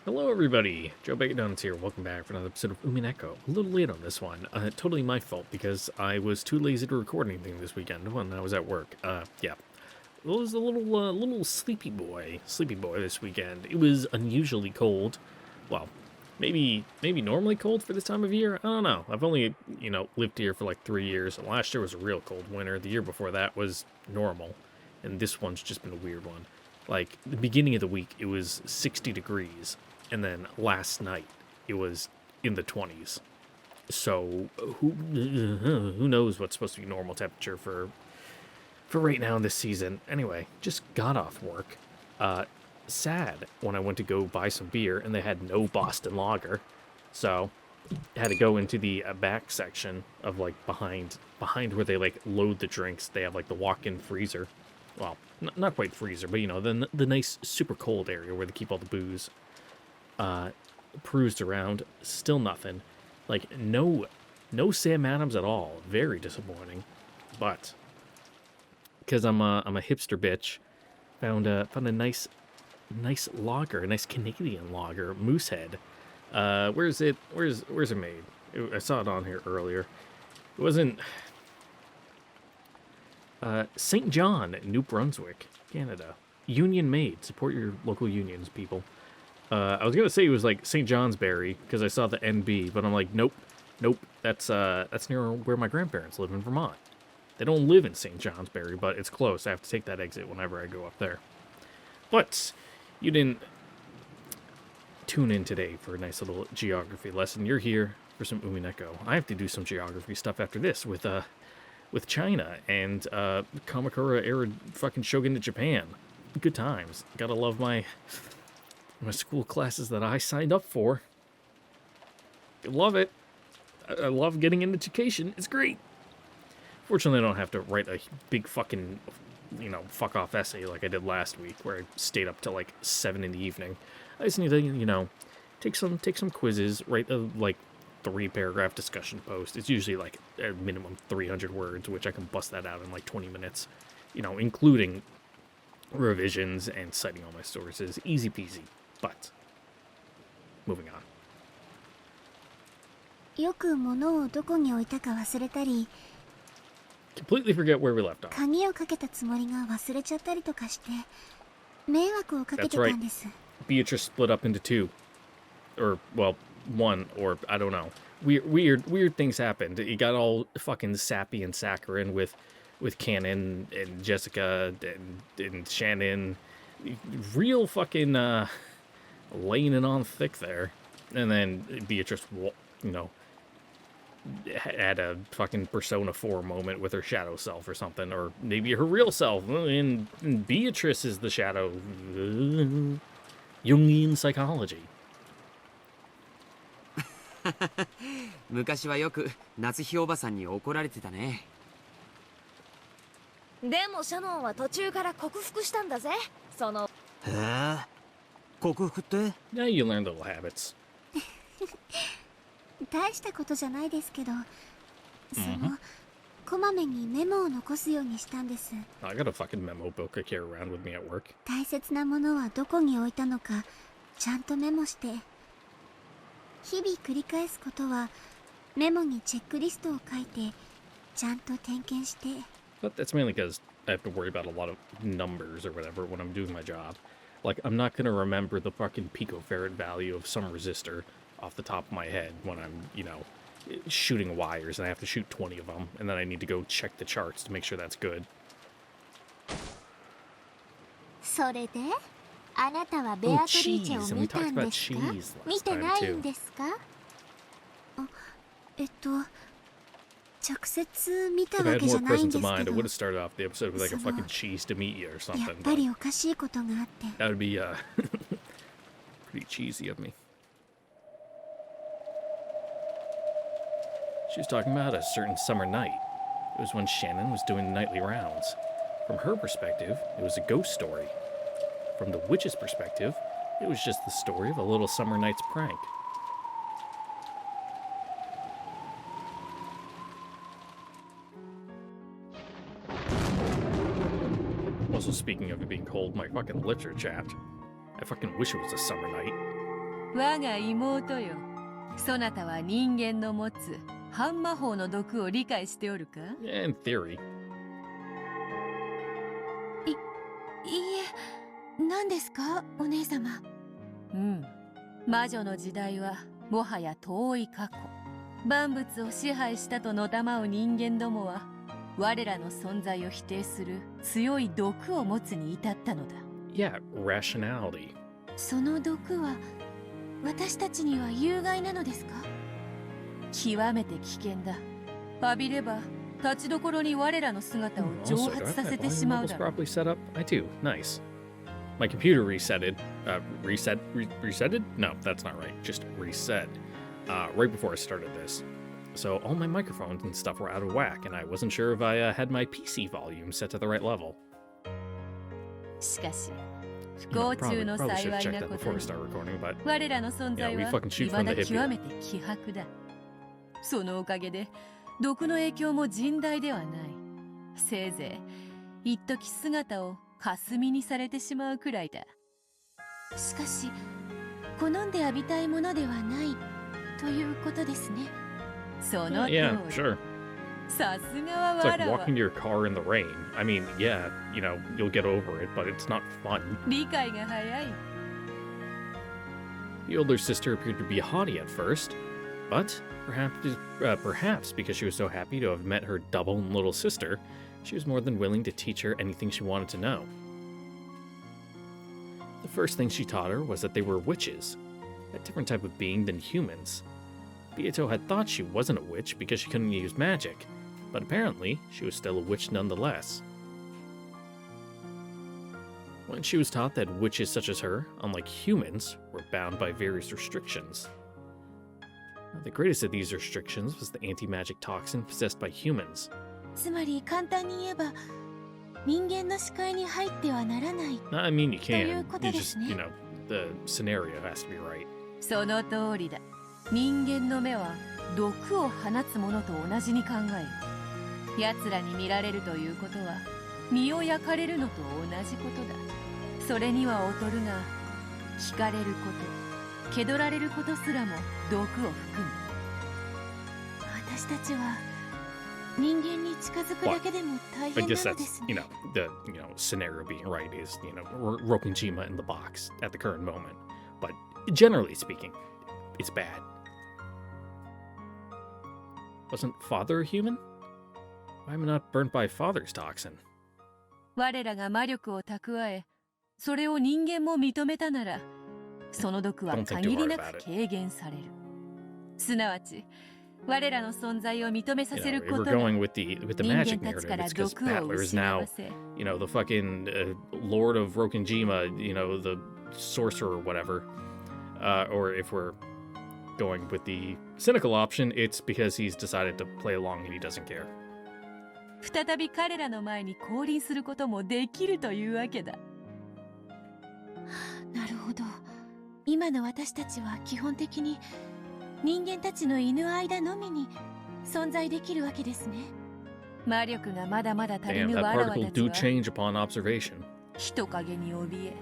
Hello everybody, Joe Bacon here, welcome back for another episode of Umineko. A little late on this one, totally my fault because I was too lazy to record anything this weekend when I was at work. Yeah. It was a little sleepy boy this weekend. It was unusually cold. Well, maybe normally cold for this time of year? I don't know. I've only, lived here for like 3 years. Last year was a real cold winter. The year before that was normal. And this one's just been a weird one. Like, the beginning of the week, it was 60 degrees. And then last night, it was in the 20s. So, who knows what's supposed to be normal temperature for right now in this season. Anyway, just got off work. Sad when I went to go buy some beer, and they had no Boston Lager. So, I had to go into the back section of, like, behind where they, like, load the drinks. They have, like, the walk-in freezer. Well, not quite freezer, but, the nice, super cold area where they keep all the booze. Perused around, still nothing. Like, no Sam Adams at all. Very disappointing. But, because I'm a hipster bitch, found a nice lager, a nice Canadian lager, Moosehead. Where's it made? I saw it on here earlier. It wasn't... St. John, New Brunswick, Canada. Union made. Support your local unions, people. I was gonna say it was like St. Johnsbury because I saw the NB, but I'm like, nope. That's near where my grandparents live in Vermont. They don't live in St. Johnsbury, but it's close. I have to take that exit whenever I go up there. But you didn't tune in today for a nice little geography lesson. You're here for some Umineko. I have to do some geography stuff after this with China and Kamakura era fucking Shogun of Japan. Good times. Gotta love my school classes that I signed up for. Love it. I love getting an education. It's great. Fortunately, I don't have to write a big fucking, fuck off essay like I did last week, where I stayed up till like 7 in the evening. I just need to, take some quizzes, write a 3-paragraph discussion post. It's usually like a minimum 300 words, which I can bust that out in like 20 minutes, including revisions and citing all my sources. Easy peasy. But, moving on. よく物をどこに置いたか忘れたり、 Completely forget where we left off. 鍵をかけたつもりが忘れちゃったりとかして、迷惑をかけてたんです。 Beatrice split up into 2. Or, well, 1, or I don't know. Weird things happened. It got all fucking sappy and saccharine with Cannon and Jessica and Shannon. Real fucking, laying it on thick there. And then Beatrice, had a fucking Persona 4 moment with her shadow self or something. Or maybe her real self. And Beatrice is the shadow. Jungian psychology. 昔はよく夏日おばさんに怒られてたね。でもシャノンは途中から克服したんだぜ。その。へえ。克服って？ Yeah, you learn little habits. 大したことじゃないですけど、こまめにメモを残すようにしたんです。I got a fucking memo book I carry around with me at work. 大切なものはどこに置いたのか、ちゃんとメモして。日々繰り返すことは、メモにチェックリストを書いて、ちゃんと点検して。But that's mainly because I have to worry about a lot of numbers or whatever when I'm doing my job. Like, I'm not gonna remember the fucking picofarad value of some resistor off the top of my head when I'm, shooting wires, and I have to shoot 20 of them, and then I need to go check the charts to make sure that's good. それで、あなたはベアトリーチェを見たんですか？見てないんですか？直接見たわけじゃないんですけど。 I would have started off the episode with like a fucking cheese to meet you or something. やっぱりおかしいことがあって。That would be pretty cheesy of me. She was talking about a certain summer night. It was when Shannon was doing nightly rounds. From her perspective, it was a ghost story. From the witch's perspective, it was just the story of a little summer night's prank. Also, speaking of it being cold, my fucking lips are chapped. I fucking wish it was a summer night. 我が妹よ。そなたは人間の持つ半魔法の毒を理解しておるか？ In theory. いいえ、何ですか、お姉様。うん。魔女の時代はもはや遠い過去。万物を支配したとのたまう人間どもは我らの存在を否定する強い毒を持つに至ったのだ。Yeah, rationality. その毒は私たちには有害なのですか？極めて危険だ。浴びれば立ちどころに我らの姿を蒸 Also, do I 発 have さ my せて volume しまう levels だろう。 properly set up? I do. Nice. My computer resetted. Resetted? No, that's not right. Just reset. Right before I started this. So all my microphones and stuff were out of whack, and I wasn't sure if I had my PC volume set to the right level. しかし You 不 know, 幸中 probably の should have 幸い checked な that こと before we に start recording, but 我らの存在 Yeah, we は fucking shoot 未 from だ the hip 極めて希薄だ。そのおかげで毒の影響も甚大ではない。せいぜい一時姿を霞にされてしまうくらいだ。しかし好んで浴びたいものではないということですね。その通 yeah, り。 sure. さすがは It's わ like らわ。 walking to your car in the rain. I mean, yeah, you know, you'll get over it, but it's not fun. 理解が早い。 The older sister appeared to be haughty at first, but perhaps because she was so happy to have met her double and little sister, she was more than willing to teach her anything she wanted to know. The first thing she taught her was that they were witches, a different type of being than humans. Beato had thought she wasn't a witch because she couldn't use magic, but apparently she was still a witch nonetheless. When she was taught that witches such as her, unlike humans, were bound by various restrictions. The greatest of these restrictions was the anti-magic toxin possessed by humans. つまり簡単に言えば人間の視界に入ってはならない。 I mean, you can. You ということです just, ね。 you know, the scenario has to be right. その通りだ。人間の目は毒を放つものと同じに考える。奴らに見られるということは身を焼かれるのと同じことだ。それには劣るが、惹かれること、気取られることすらも毒を含む。私たちは人間に近づくだけでも大 I 変な guess ので that's, す you ね。 know, the, scenario being right is, Rokenjima in the box at the current moment. But generally speaking, it's bad. Wasn't father a human? Why am I not burnt by father's toxin? 我らが魔力を蓄え、それを人間も認めたなら、その毒は Don't think too 限り hard な about く it. 軽減される。すなわち、我らの存在を認めさ You せ know, る if こ we're とが going with the 人間 magic たちか narrative, ら it's because 毒を Battler is 失わ now, せ、 the fucking Lord of Rokenjima, the sorcerer or whatever. Or if we're going with the cynical option, it's because he's decided to play along and he doesn't care. 再び彼らの前に降臨することもできるというわけだ。なるほど。今の私たちは基本的に人間たちのいぬ間のみに存在できるわけですね。魔力がまだまだ足り Damn, ぬ that わらわ particle たち do は change upon observation. 人影に怯え、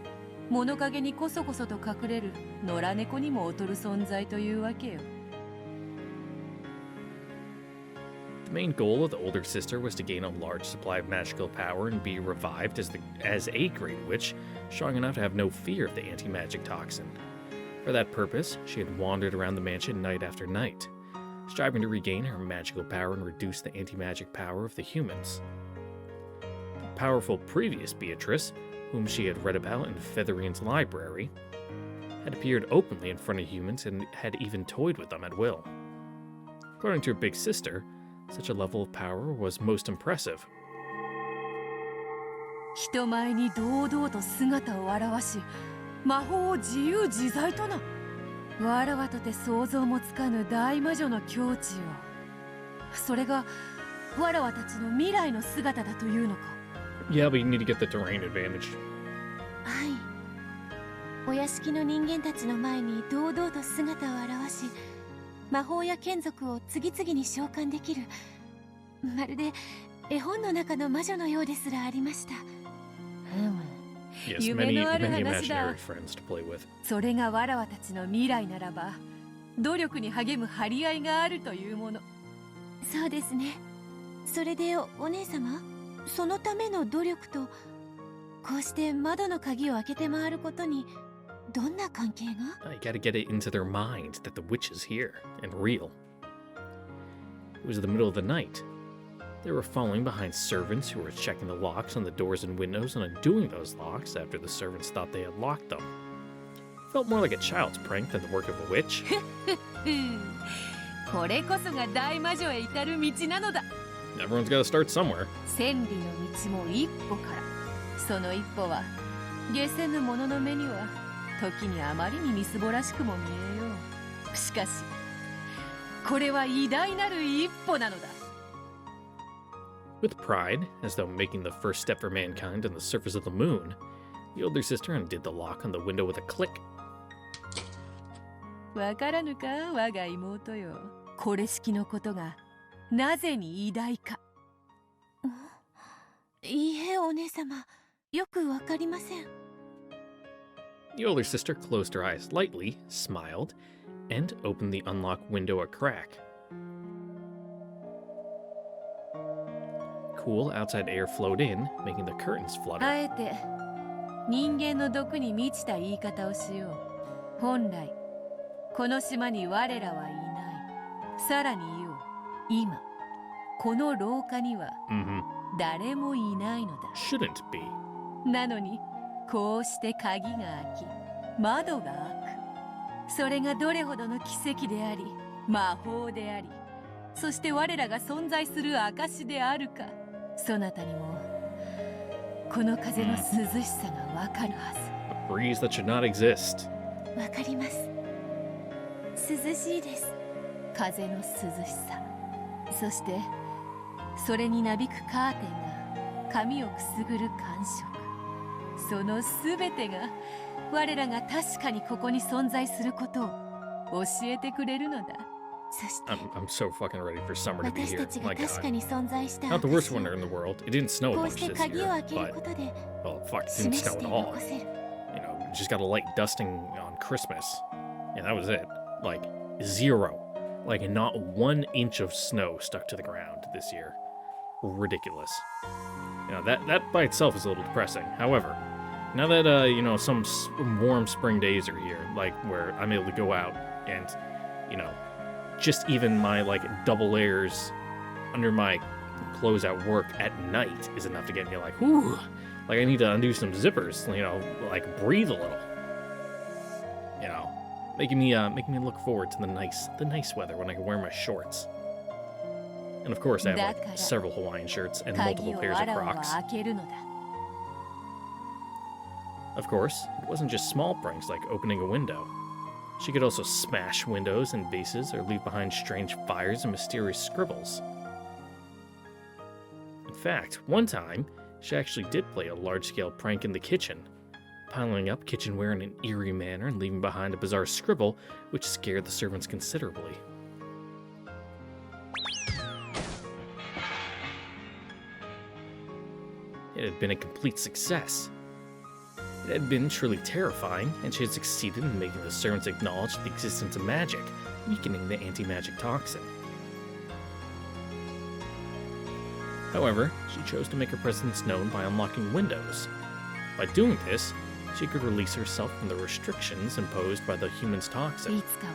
物陰にこそこそと隠れる野良猫にも劣る存在というわけよ。The main goal of the older sister was to gain a large supply of magical power and be revived as a great witch, strong enough to have no fear of the anti-magic toxin. For that purpose, she had wandered around the mansion night after night, striving to regain her magical power and reduce the anti-magic power of the humans. The powerful previous Beatrice, whom she had read about in Featherian's library, had appeared openly in front of humans and had even toyed with them at will. According to her big sister, such a level of power was most impressive. 人前に堂々と姿を現し、魔法を自由自在とな。わらわとて想像もつかぬ大魔女の境地よ。それがわらわたちの未来の姿だというのか。Yeah, but you need to get the terrain advantage. はい。お屋敷の人間たちの前に堂々と姿を現し、魔法や眷属を次々に召喚できる。まるで絵本の中の魔女のようですらありました。Yes, 夢 many のある many 話だ。 imaginary friends to play with. それがわらわたちの未来ならば、努力に励む張り合いがあるというもの。そうですね。それでお姉様、そのための努力とこうして窓の鍵を開けて回ることにどんな関係が？ I gotta get it into their mind that the witch is here and real. It was the middle of the night. They were following behind servants who were checking the locks on the doors and windows and undoing those locks after the servants thought they had locked them. Felt more like a child's prank than the work of a witch. これこそが大魔女へ至る道なのだ。 Everyone's gotta start somewhere. 千里の道も一歩から。その一歩は下せぬ者の目には時にあまりにみすぼらしくも見えよう。しかしこれは偉大なる一歩なのだ。 With pride, as though making the first step for mankind on the surface of the moon, the older sister undid the lock on the window with a click. わからぬか我が妹よ。これ式のことがなぜに偉大か。いいえ、お姉様、よくわかりません。 The older sister closed her eyes lightly, smiled, and opened the unlocked window a crack. Cool outside air flowed in, making the curtains あ flutter. えて人間の毒に満ちた言い方をしよう。本来この島に我らはいない。さらに言おう。今この廊下には Mm-hmm. 誰もいないのだ。 Shouldn't be. なのにこうして鍵が開き窓が開く。それがどれほどの奇跡であり魔法であり、そして我らが存在する証であるか、そなたにもこの風の涼しさがわかるはず。 A breeze that should not exist. わかります。涼しいです。風の涼しさ、そしてそれになびくカーテンが髪をくすぐる感触、そのすべてが我らが確かにここに存在することを教えてくれるのだ。そして I'm so fucking ready for summer to be 私 here. たちが My 確か God. に存在した Not the worst 証を winter in the world. It didn't snow a こう bunch して this 鍵を year, 開ける but ことで well, fuck, it didn't 示し snow て at 残 all. せる。 You know, just got a light dusting on Christmas, and that was it. Like zero, like not 1 inch of snow stuck to the ground this year. Ridiculous. You know, that by itself is a little depressing. However, now that you know, some warm spring days are here, like where I'm able to go out and, you know, just even my like double layers under my clothes at work at night is enough to get me like, whew, like I need to undo some zippers, you know, like breathe a little. You know, making me look forward to the nice weather when I can wear my shorts. And of course, I have like several Hawaiian shirts and 鍵 multiple を pairs あ of らわは Crocs. 開けるのだ。 Of course, it wasn't just small pranks like opening a window. She could also smash windows and vases or leave behind strange fires and mysterious scribbles. In fact, one time, she actually did play a large-scale prank in the kitchen, piling up kitchenware in an eerie manner and leaving behind a bizarre scribble which scared the servants considerably. It had been a complete success. It had been truly terrifying, and she had succeeded in making the servants acknowledge the existence of magic, weakening the anti-magic toxin. However, she chose to make her presence known by unlocking windows. By doing this, she could release herself from the restrictions imposed by the human's い toxin. つか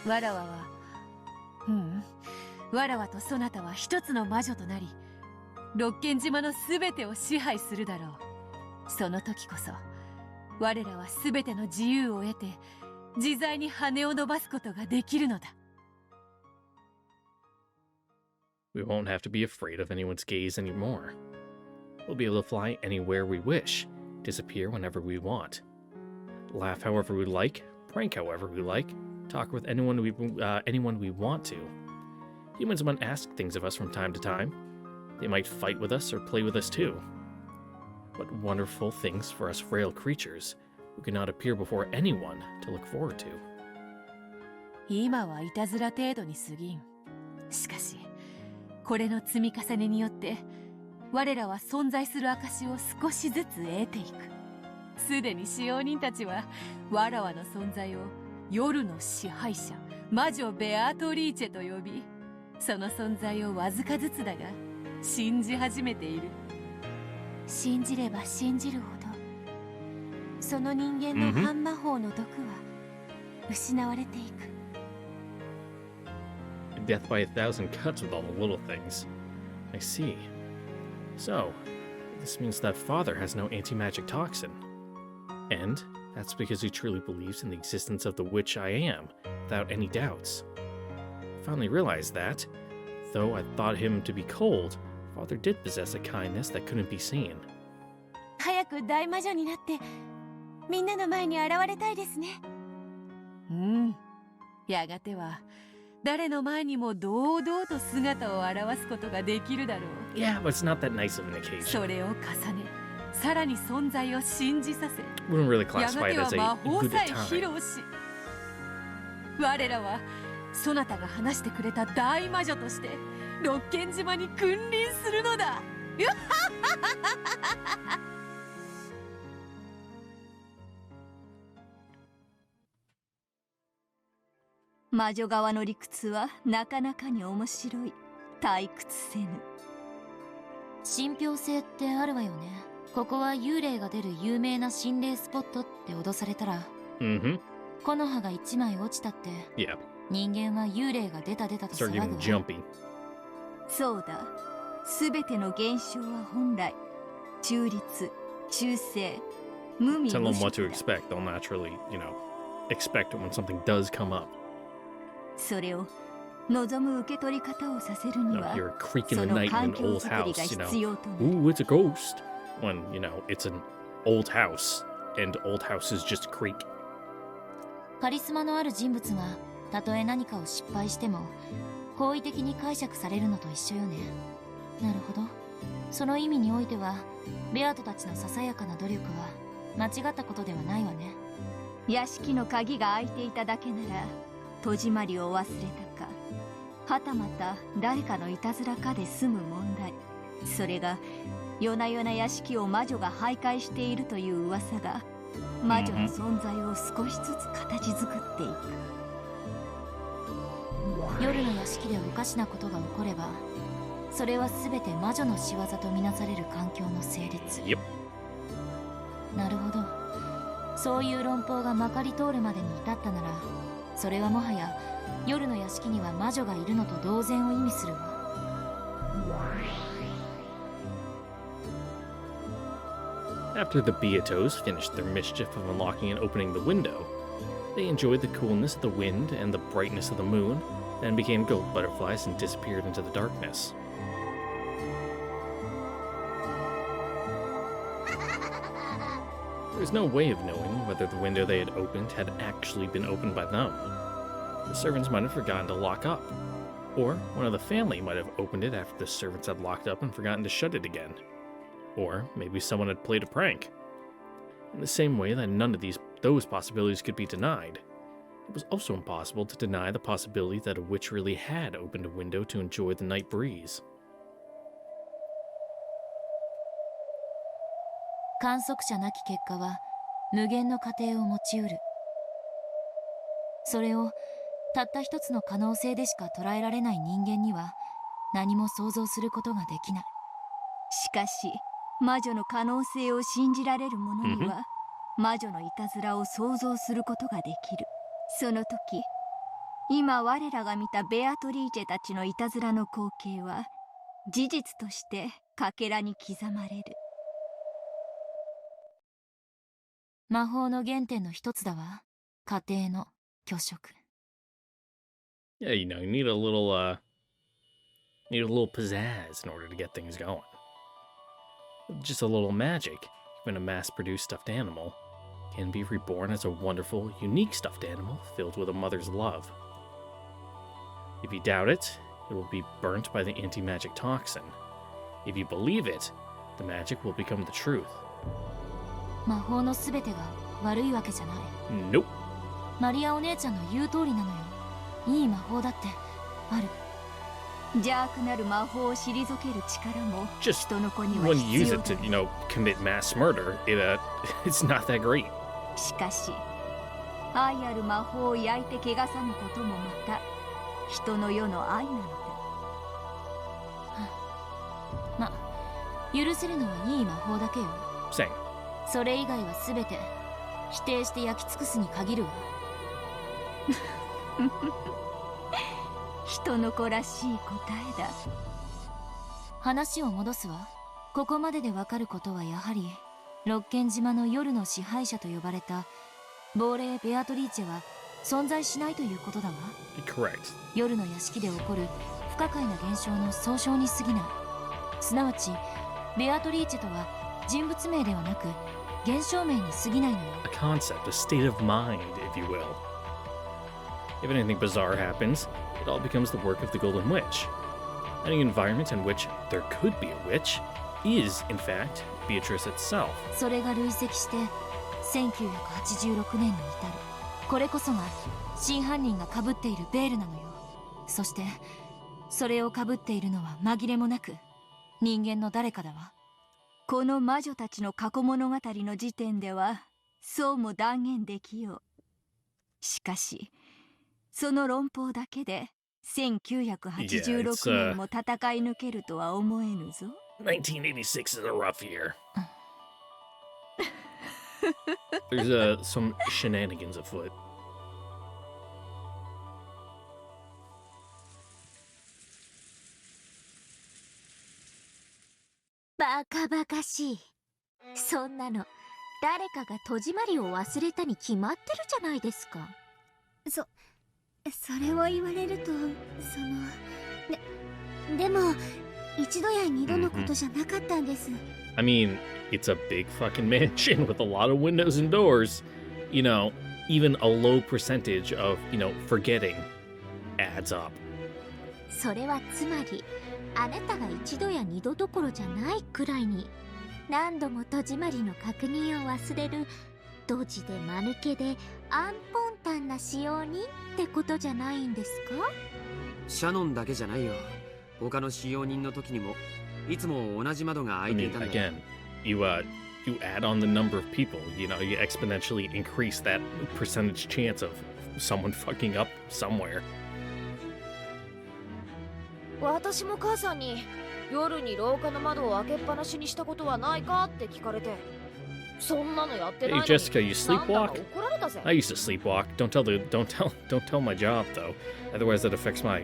はわらわはわらわとそなたは一つの魔女となり六軒島のすべてを支配するだろう。その時こそ我らはすべての自由を得て自在に羽を伸ばすことができるのだ。 We won't have to be afraid of anyone's gaze anymore. We'll be able to fly anywhere we wish, disappear whenever we want, laugh however we like, prank however we like, talk with anyone we want to. Humans might ask things of us from time to time. They might fight with us or play with us too. What wonderful things for us frail creatures who cannot appear before anyone to look forward to. 今はいたずら程度に過ぎん。しかしこれの積み重ねによって我らは存在する証を少しずつ得ていく。すでに使用人たちはわらわの存在を夜の支配者魔女ベアトリーチェと呼び、その存在をわずかずつだが信じ始めている。信じれば信じるほど、その人間の反魔法の毒は失われていく。Death by a thousand cuts with all the little things. I see. So, this means that father has no anti-magic toxin. And that's because he truly believes in the existence of the witch I am, without any doubts. I finally realized that, though I thought him to be cold, father did possess a kindness that couldn't be seen. 早く大魔女になってみんなの前に現れたいですね。うん。やがては誰の前にも堂々と姿を現すことができるだろう。Yeah, but it's not that nice of an occasion. それを重ね、さらに存在を信じさせ、 Wouldn't really や classify が it ては as 魔 a 法 good さえ披 time. 露し、我らはそなたが話してくれた大魔女として六軒島に君臨するのだ。魔女側の理屈はなかなかに面白い。退屈せぬ。信憑性ってあるわよね。ここは幽霊が出る有名な心霊スポットって脅されたら、Mm-hmm. 木の葉が一枚落ちたって Yeah. 人間は幽霊が出たと Start 騒 getting ぐわ。 jumpy. そうだ。すべての現象は本来中立、中性、無味 Tell 無 them what 臭 to だ。 expect. They'll naturally, expect it when something does come up. それを望む受け取り方をさせるに You は hear a creak in そ the の night in 環 an 境 old づくりが house, 必要となる。 Ooh, it's a ghost. When, it's an old house, and old houses just creak. カリスマのある人物がたとえ何かを失敗しても好意的に解釈されるのと一緒よね。なるほど。その意味においてはベアトたちのささやかな努力は間違ったことではないわね。屋敷の鍵が開いていただけなら戸締まりを忘れたか、はたまた誰かのいたずらかで済む問題。それが夜な夜な屋敷を魔女が徘徊しているという噂が魔女の存在を少しずつ形作っていく。夜の屋敷でおかしなことが起こればそれは全て魔女の仕業とみなされる環境の成立。 Yep. なるほど。そういう論法がまかり通るまでに至ったならそれはもはや夜の屋敷には魔女がいるのと同然を意味するわ。After the Beatos finished their mischief of unlocking and opening the window, they enjoyed the coolness of the wind and the brightness of the moon, then became gold butterflies and disappeared into the darkness. There was no way of knowing whether the window they had opened had actually been opened by them. The servants might have forgotten to lock up, or one of the family might have opened it after the servants had locked up and forgotten to shut it again. Or maybe someone had played a prank. In the same way that none of those possibilities could be denied, it was also impossible to deny the possibility that a witch really had opened a window to enjoy the night breeze. 観測者なき結果は無限の過程を持ちうる。それをたった一つの可能性でしか捉えられない人間には何も想像することができない。しかし魔女の可能性を信じられる者には魔女のいたずらを想像することができる。その時、今我らが見たベアトリーチェたちのいたずらの光景は事実としてかけらに刻まれる。魔法の原点の一つだわ。家庭の虚飾。Yeah, you need a little pizzazz in order to get things going. Just a little magic, even a mass-produced stuffed animal can be reborn as a wonderful, unique stuffed animal filled with a mother's love. If you doubt it, it will be burnt by the anti-magic toxin. If you believe it, the magic will become the truth. 魔法のすべてが悪いわけじゃない。 Nope. マリアお姉ちゃんの言う通りなのよ。いい魔法だってある。邪悪なる魔法を退ける力も Just 人の子には when you 必 use 要 it だ。 to, commit mass murder, it's not that great. しかし愛ある魔法を焼いて汚さぬこともまた人の世の愛なのだ。ま、許せるのはいい魔法だけよ。 Same. それ以外は全て否定して焼き尽くすに限るわ。人の子らしい答えだ。話を戻すわ。ここまででわかることはやはり六軒島の夜の支配者と呼ばれた亡霊ベアトリーチェは存在しないということだわ。 Correct. 夜の屋敷で起こる不可解な現象の総称に過ぎない。すなわちベアトリーチェとは人物名ではなく現象名に過ぎないのよ。 A concept, a state of mind, if you will. If anything bizarre happens, it all becomes the work of the Golden Witch. Any environment in which there could be a witch is, in fact, Beatrice itself. それが累積して1986年に至る。これこそが真犯人が被っているベールなのよ。そしてそれを被っているのは紛れもなく人間の誰かだわ。この魔女たちの過去物語の時点ではそうも断言できよう。しかしその論法だけで1986年も戦い抜けるとは思えぬぞ。1986 is a rough year. There's some shenanigans afoot. バカバカしい。そんなの誰かが戸締まりを忘れたに決まってるじゃないですか。それを言われるとでも一度や二度のことじゃなかったんです。I mean, it's a big fucking mansion with a lot of windows and doors. Even a low percentage of, forgetting adds up. それはつまりあなたが一度や二度どころじゃないくらいに何度も戸締まりの確認を忘れるドジで間抜けでアンポンタンな使用人ってことじゃないんですか？シャノンだけじゃないよ。他の使用人の時にもいつも同じ窓が I 開いてい mean, たんだよ。 again, you add on the number of people, you exponentially increase that percentage chance of someone fucking up somewhere. 私も母さんに夜に廊下の窓を開けっぱなしにしたことはないかって聞かれて、そんなのやってないの Hey に Jessica, you なんだか sleepwalk? 怒られたぜ。 I used to sleepwalk. Don't tell my job though. Otherwise that affects my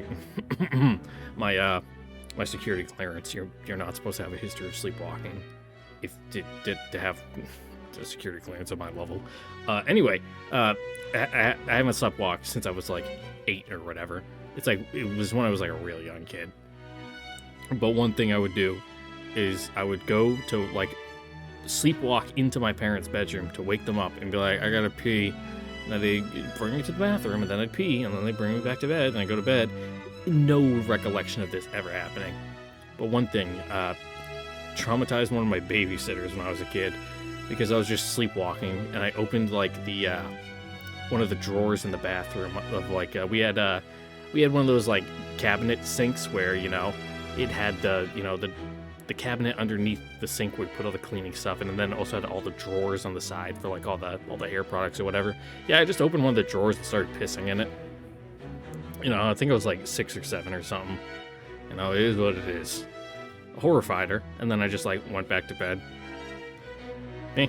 my security clearance. You're not supposed to have a history of sleepwalking if to have a security clearance at my level. Anyway, I haven't sleptwalked since I was like 8 or whatever. It was when I was like a real young kid. But one thing I would do is I would go to sleepwalk into my parents' bedroom to wake them up and be like, I gotta pee. And then they bring me to the bathroom, and then I'd pee, and then they bring me back to bed, and I go to bed. No recollection of this ever happening. But one thing, traumatized one of my babysitters when I was a kid because I was just sleepwalking, and I opened the one of the drawers in the bathroom of we had one of those cabinet sinks where it had the cabinet underneath the sink would put all the cleaning stuff in, and then also had all the drawers on the side for all the hair products or whatever. Yeah, I just opened one of the drawers and started pissing in it. I think I was 6 or 7 or something. It is what it is. Horrified her, and then I just went back to bed. Eh.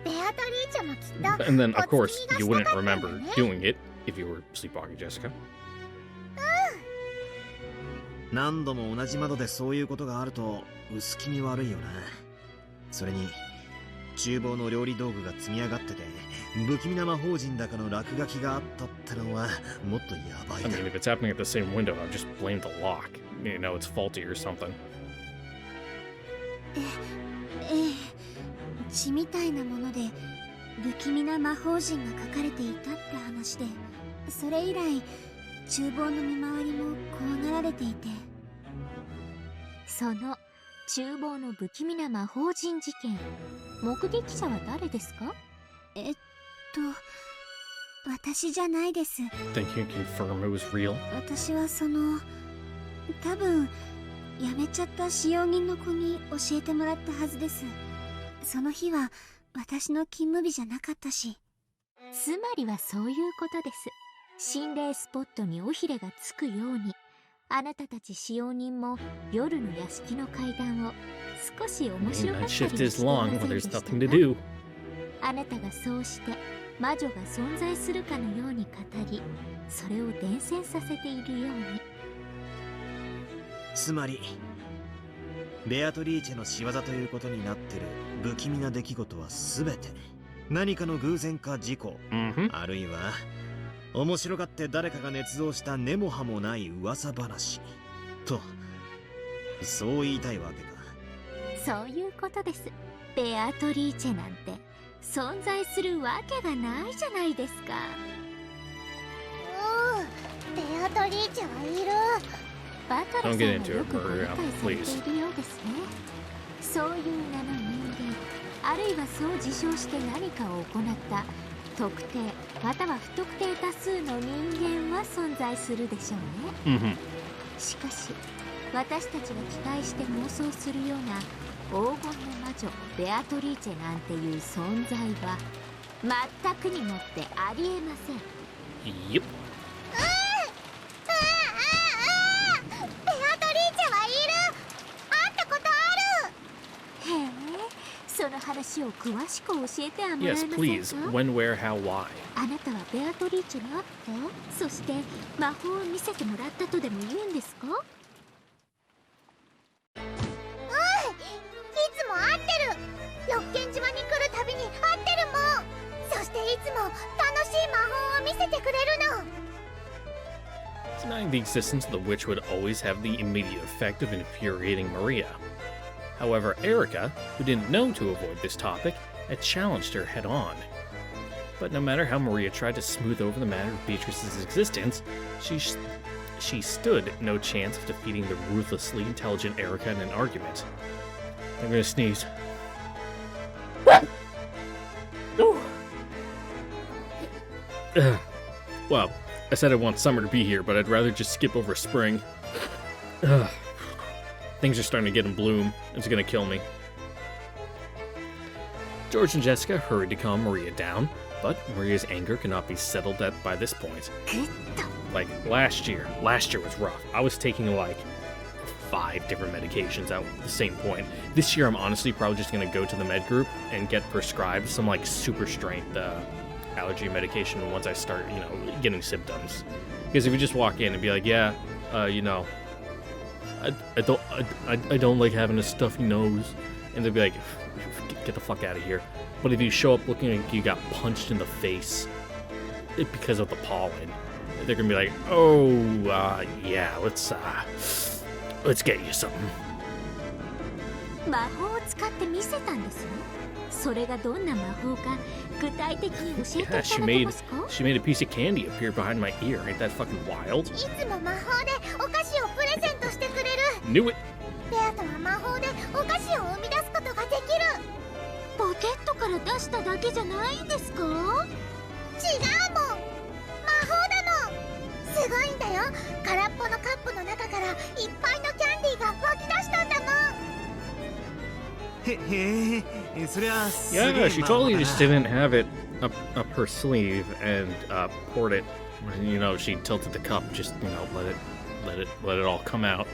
ベアトリーチェもきっと And then of お course 月見が you した wouldn't かったんだ remember ね。 doing it if you were sleepwalking, Jessica. 何度も同じ窓でそういうことがあると薄気味悪いよな。それに厨房の料理道具が積み上がってて不気味な魔法陣だかの落書きがあったってのはもっとやばい I だ mean, if it's happening at the same window, I'll just blame the lock. It's faulty or something. ええ、血みたいなもので不気味な魔法陣が書かれていたって話で、それ以来厨房の見回りも怖がられていて、その厨房の不気味な魔法陣事件、目撃者は誰ですか？私じゃないです。 Think you can confirm it was real? 私は多分辞めちゃった使用人の子に教えてもらったはずです。その日は私の勤務日じゃなかったし。つまりはそういうことです。心霊スポットに尾ひれがつくように、あなたたち使用人も夜の屋敷の階段を少し面白かったり Night して shift い is ま long せ when んで there's したか？ nothing to do. あなたがそうして魔女が存在するかのように語り、それを伝染させているように。つまりベアトリーチェの仕業ということになってる不気味な出来事は全て何かの偶然か事故、あるいは面白がって誰かが捏造した根も葉もない噂話と、そう言いたいわけか。そういうことです。ベアトリーチェなんて存在するわけがないじゃないですか。ベアトリーチェはいる。バトラさん Don't get が into よ it, くご理 Maria, 解されているようですね。そういう名の人間、あるいはそう自称して何かを行った特定または不特定多数の人間は存在するでしょうね。しかし私たちが期待して妄想するような黄金の魔女ベアトリーチェなんていう存在は全くにもってありえません。 Yep. ベアトリーチェはいる。会ったことある。へえ、その話を詳しく教えてはもらえ Yes, ません please. か？ When, where, how, why? あなたはベアトリーチェに会った？そして魔法を見せてもらったとでも言うんですか？いつも会ってる。六軒島に来るたびに会ってるもん。そしていつも楽しい魔法を見せてくれるの。 Denying the existence of the witch would always have the immediate effect of infuriating Maria. However, Erica, who didn't know to avoid this topic, had challenged her head on. But no matter how Maria tried to smooth over the matter of Beatrice's existence, she stood no chance of defeating the ruthlessly intelligent Erica in an argument. I'm gonna sneeze. Ugh. Well, I said I want summer to be here, but I'd rather just skip over spring. Ugh. Things are starting to get in bloom. It's gonna kill me. George and Jessica hurried to calm Maria down, but Maria's anger could not be settled by this point. Like, last year was rough. I was taking like 5 different medications at the same point. This year I'm honestly probably just gonna go to the med group and get prescribed some like super strength allergy medication once I start, getting symptoms. Because if you just walk in and be like, yeah, I don't like having a stuffy nose, and they'll be like, get the fuck out of here. But if you show up looking like you got punched in the face because of the pollen, they're gonna be like, oh, yeah, let's get you something. 魔法を使って見せたんですね。それがどんな魔法か具体的に教えていた Yeah, だけますか？ she made a piece of candy appear behind my ear. Ain't that fucking wild? いつも魔法でお菓子をプレゼントしてくれる。 Knew it. ベアとは魔法でお菓子を生み出すことができる。ポケットから出しただけじゃないんですか？違うもん。魔法なの。すごいんだよ。空っぽのカップの中からいっぱいのキャンディーが湧き出したんだもん。へえ、そりゃすげえ Yeah, she 魔法 totally だな。 just didn't have it up her sleeve and poured it. She tilted the cup, just let it all come out.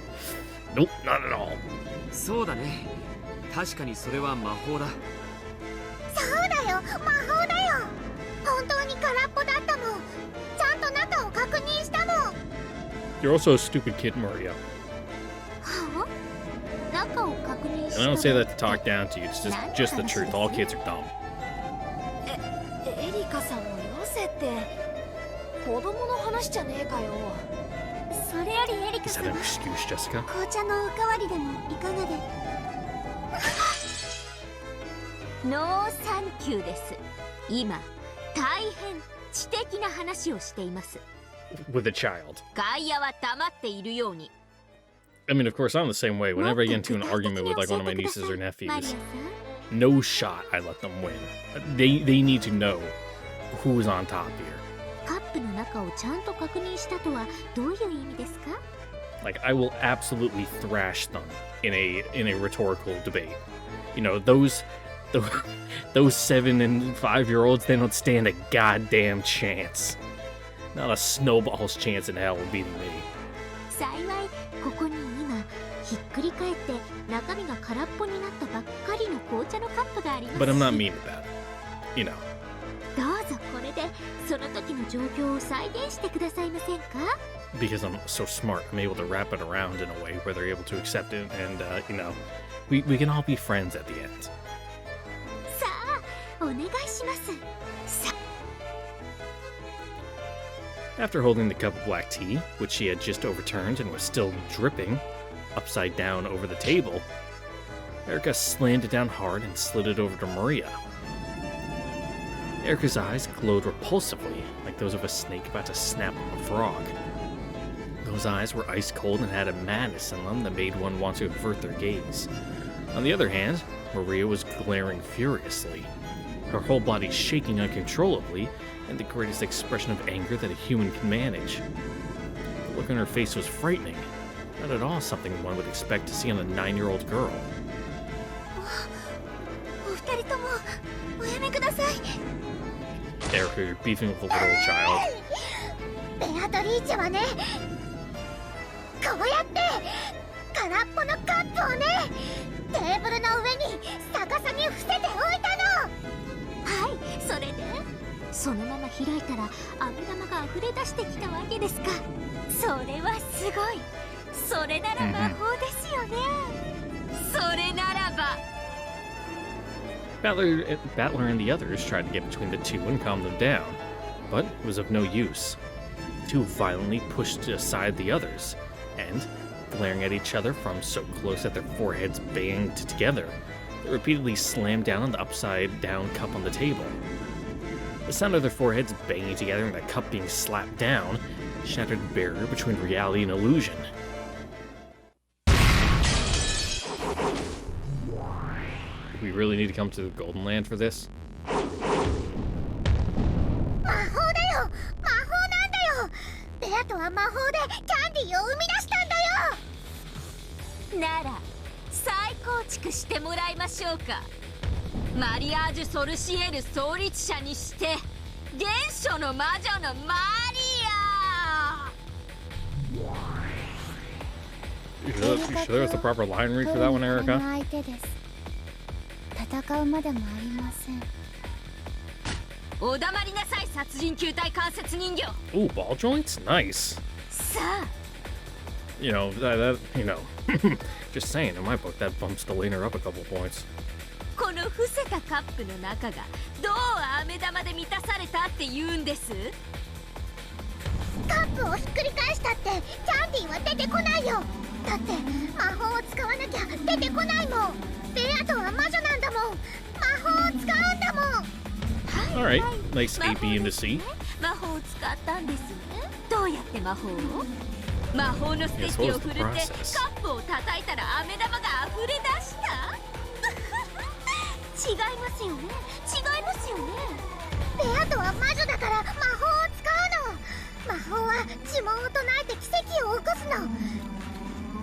Nope, not at all. そうだね。確かにそれは魔法だ。そうだよ、魔法だよ。本当に空っぽだったもん。ちゃんと中を確認したもん。 You're also a stupid kid, Maria. はあ？中を確認し And I た don't だ say け that to talk down to you. It's just the truth. All kids are dumb. エリカさんもよせって子供の話じゃねえかよ。それよりエリカ Is さ that ん、 an excuse, Jessica? 紅茶のおかわりでもいかがで。ノーサンキューです。今大変知的な話をしています。 With a child. 外野は黙っているように。 I mean, of course, I'm the same way. Whenever I get into an argument with like one of my nieces or nephews, no shot I let them win. They need to know who's on top here. プの中をちゃんと確認したとはどういう意味ですか？ Like, I will absolutely thrash them in a rhetorical debate. You know, those 7 and 5-year-olds, they don't stand a goddamn chance. Not a snowball's chance in hell of beating me. 幸いここに今ひっくり返って中身が空っぽになったばっかりの紅茶のカップがあります。 But I'm not mean about it. You know. どうぞこれでその時の状況を再現してくださいませんか？ Because I'm so smart, I'm able to wrap it around in a way where they're able to accept it, and, you know, we can all be friends at the end. さあお願いします。 After holding the cup of black tea, which she had just overturned and was still dripping, upside down over the table, Erica slammed it down hard and slid it over to Maria. Erica's eyes glowed repulsively, like those of a snake about to snap a frog. Those eyes were ice cold and had a madness in them that made one want to avert their gaze. On the other hand, Maria was glaring furiously, her whole body shaking uncontrollably, and the greatest expression of anger that a human can manage. The look on her face was frightening, not at all something one would expect to see on a 9-year-old girl. お二人ともおやめください。 Erica, you're beefing with a little child. ベアトリーチェはね、こうやって空っぽのカップをね、テーブルの上に逆さに伏せておいたの。はい、それでそのまま開いたら飴玉が溢れ出してきたわけですか。それはすごい。それなら魔法ですよね。それならば Battler and the others tried to get between the two and calm them down, but it was of no use. The two violently pushed aside the others, and, glaring at each other from so close that their foreheads banged together, they repeatedly slammed down on the upside-down cup on the table. The sound of their foreheads banging together and the cup being slapped down shattered the barrier between reality and illusion. We really need to come to the Golden Land for this? 魔法だよ、魔法なんだよ。ベアとは魔法でキャンディーを生み出したんだよ。なら再構築してもらいましょうか。マリアージュ・ソルシエル創立者にして原初の魔女のマリア。 You sure there was a proper line read for that one, Erica? 相手です。戦うまでもありません。お黙りなさい、殺人球体関節人形。 Ooh, ball joints? Nice. さあ You know, just saying, in my book, that bumps the laner up a couple points. この伏せたカップの中がどう飴玉で満たされたって言うんです？カップをひっくり返したってキャンディーは出てこないよ。だって魔法を使わなきゃ出てこないもん。ベアとは魔女なんだもん。魔法を使うんだもん。Alright, nice A, B, and a C. 魔法を使ったんですね。どうやって魔法を？魔法のステッキを振るってカップを叩いたら飴玉が溢れ出した？違いますよね。違いますよね。ベアとは魔女だから魔法を使うの。魔法は呪文を唱えて奇跡を起こすの。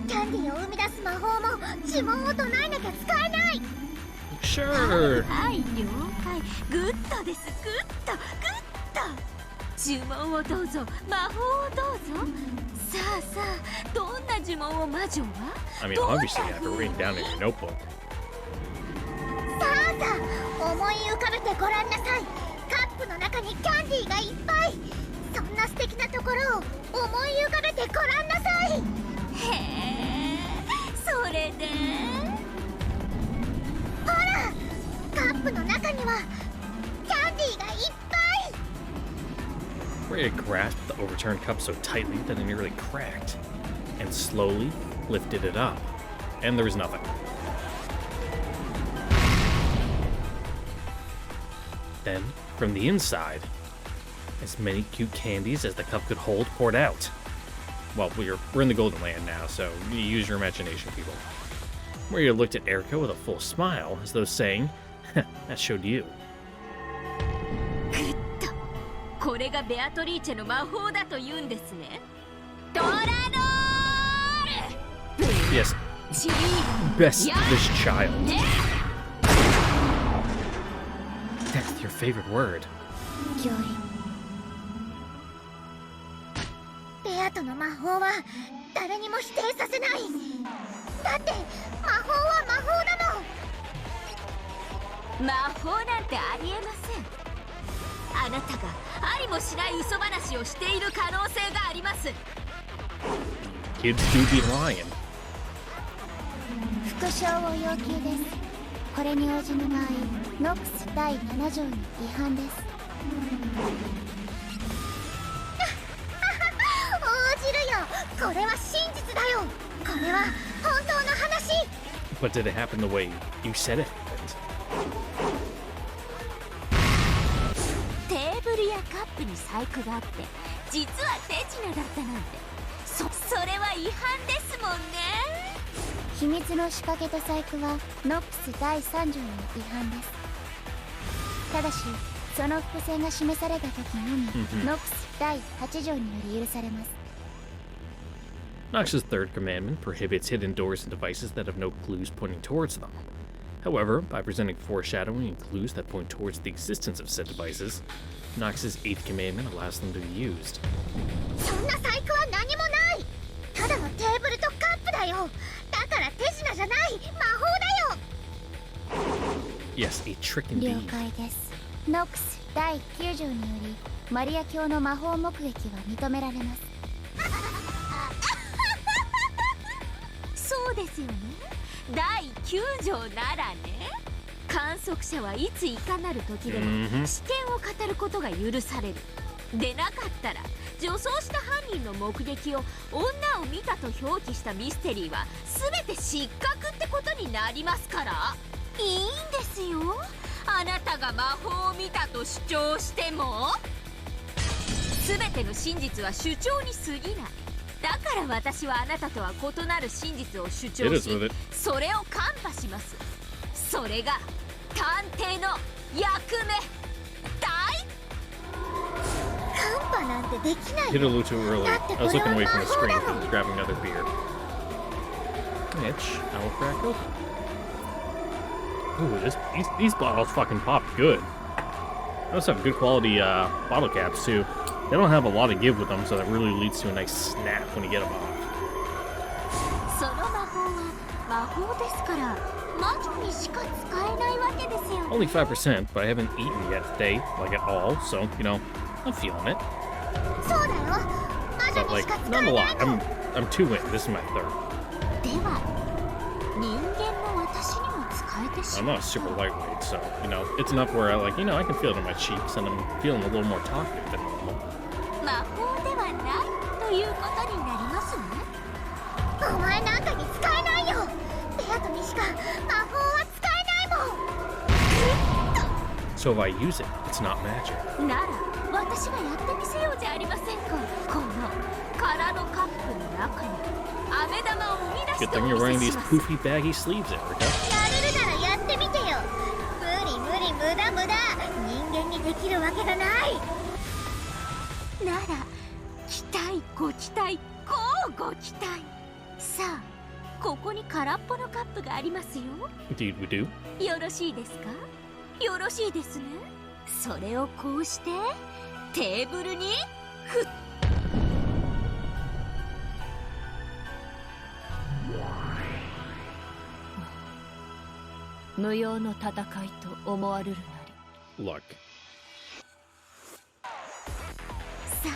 キャンディーを生み出す魔法も呪文を唱えなきゃ使えない。 Sure. はい、了解。グッドです。グッドグッド。呪文をどうぞ、魔法をどうぞ。さあさあ、どんな呪文を魔女は？ I mean, obviously, you have to read down in your notebook. さあさあ、思い浮かべてごらんなさい。カップの中にキャンディーがいっぱい。そんな素敵なところを思い浮かべてごらんなさい。へえ、それでほら、カップの中にはキャンディーがいっぱい。 Maria grasped the overturned cup so tightly that it nearly cracked, and slowly lifted it up. And there was nothing. Then, from the inside, as many cute candies as the cup could hold poured out. Well, we're in the Golden Land now, so use your imagination, people. Maria looked at Erica with a full smile, as though saying, that showed you. グッド。これがベアトリーチェの魔法だと言うんですね。ドラドール Yes, シリ best this child. Death, your favorite word. 御意。ベアとの魔法は誰にも否定させない。だって魔法は魔法だもん。魔法なんてありえません。あなたがありもしない嘘話をしている可能性があります。 Kids do be lying. 復唱を要求です。これに応じぬ場合、ノックス第7条に違反です。応じるよ。これは真実だよ。これは本当の話。 But did it happen the way you said it happened? テーブルやカップに細工があって実は手品だったなんて、それは違反ですもんね。秘密の仕掛けと細工はノックス第3条の違反です。ただしその伏線が示された時のみノックス第8条により許されます。 Nox's third commandment prohibits hidden doors and devices that have no clues pointing towards them. However, by presenting foreshadowing and clues that point towards the existence of said devices, Nox's eighth commandment allows them to be used. そんな細工は何もない。ただのテーブルとカップだよ。だから手品じゃない魔法だよ。 Yes, a trick 了 indeed. 解です。ノックス第9条によりマリア教の魔法目撃は認められます。そうですよね。第9条ならね、観測者はいついかなる時でも視見を語ることが許される。でなかったら女装した犯人の目撃を女を見たと表記したミステリーは全て失格ってことになりますから。いいんですよ、あなたが魔法を見たと主張しても。全ての真実は主張に過ぎない。だから私はあなたとは異なる真実を主張 It is し with it. それをカンパします。それが探偵の役目だい。カンパなんてできない Hit a よ。 little too early. I was looking away from the screen because I was grabbing another beer. Which I will crack open. Ooh, these bottles fucking pop good. They also have good quality bottle caps too. They don't have a lot of give with them, so that really leads to a nice snap when you get them off. その魔法は魔法ですから魔女にしか使えないわけですよ。 Only 5%, but I haven't eaten yet today, like at all. So I'm feeling it. そうだよ。魔女 But に like, しか使 not え a ない lot. の。 I'm 2 in. This is my third. では人間も私にも使えてし I'm まう。 not super lightweight, so it's enough where I like, I can feel it in my cheeks, and I'm feeling a little more talkative than normal. 魔法ではないということになりますね。お前なんかに使えないよ。ベアトにしか魔法は使えないもん。 So if I use it, it's not magic. なら私がやってみせようじゃありませんか。この空のカップの中に飴玉を生み出し Good て thing お you're wearing 見せ these します。 poofy baggy sleeves, Erica. やれるならやってみてよ。無理無駄人間にできるわけがない。なら期待ご期待こうご期待。さあここに空っぽのカップがありますよ。 Indeed, we do. よろしいですか。よろしいですね。それをこうしてテーブルにふっ。無用の戦いと思われるなり。 Look. さ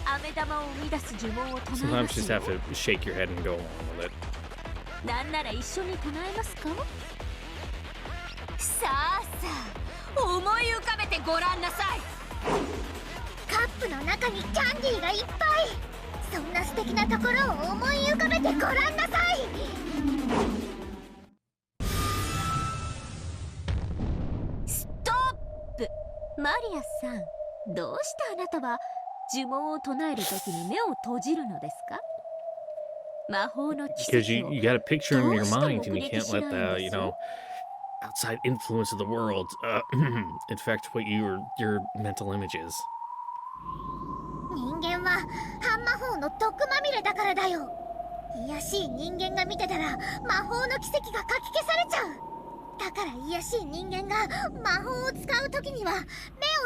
あ飴玉を生み出す呪文を唱え Sometimes ま you す just よ。 have to shake your head and go along with it. なんなら一緒に唱えますか。さあさあ思い浮かべてごらんなさい。カップの中にキャンディーがいっぱい。そんな素敵なところを思い浮かべてごらんなさい。ストップ。マリアさん、どうしてあなたは呪文を唱えるときに目を閉じるのですか。魔法の奇 Because you 跡を got a picture in your どうして mind, and you 目撃 can't し let ないん the です？ outside influence of the world infect what your mental images. 人間は半魔法の毒まみれだからだよ。卑しい人間が見てたら魔法の奇跡がかき消されちゃう。だから卑しい人間が魔法を使う時には目を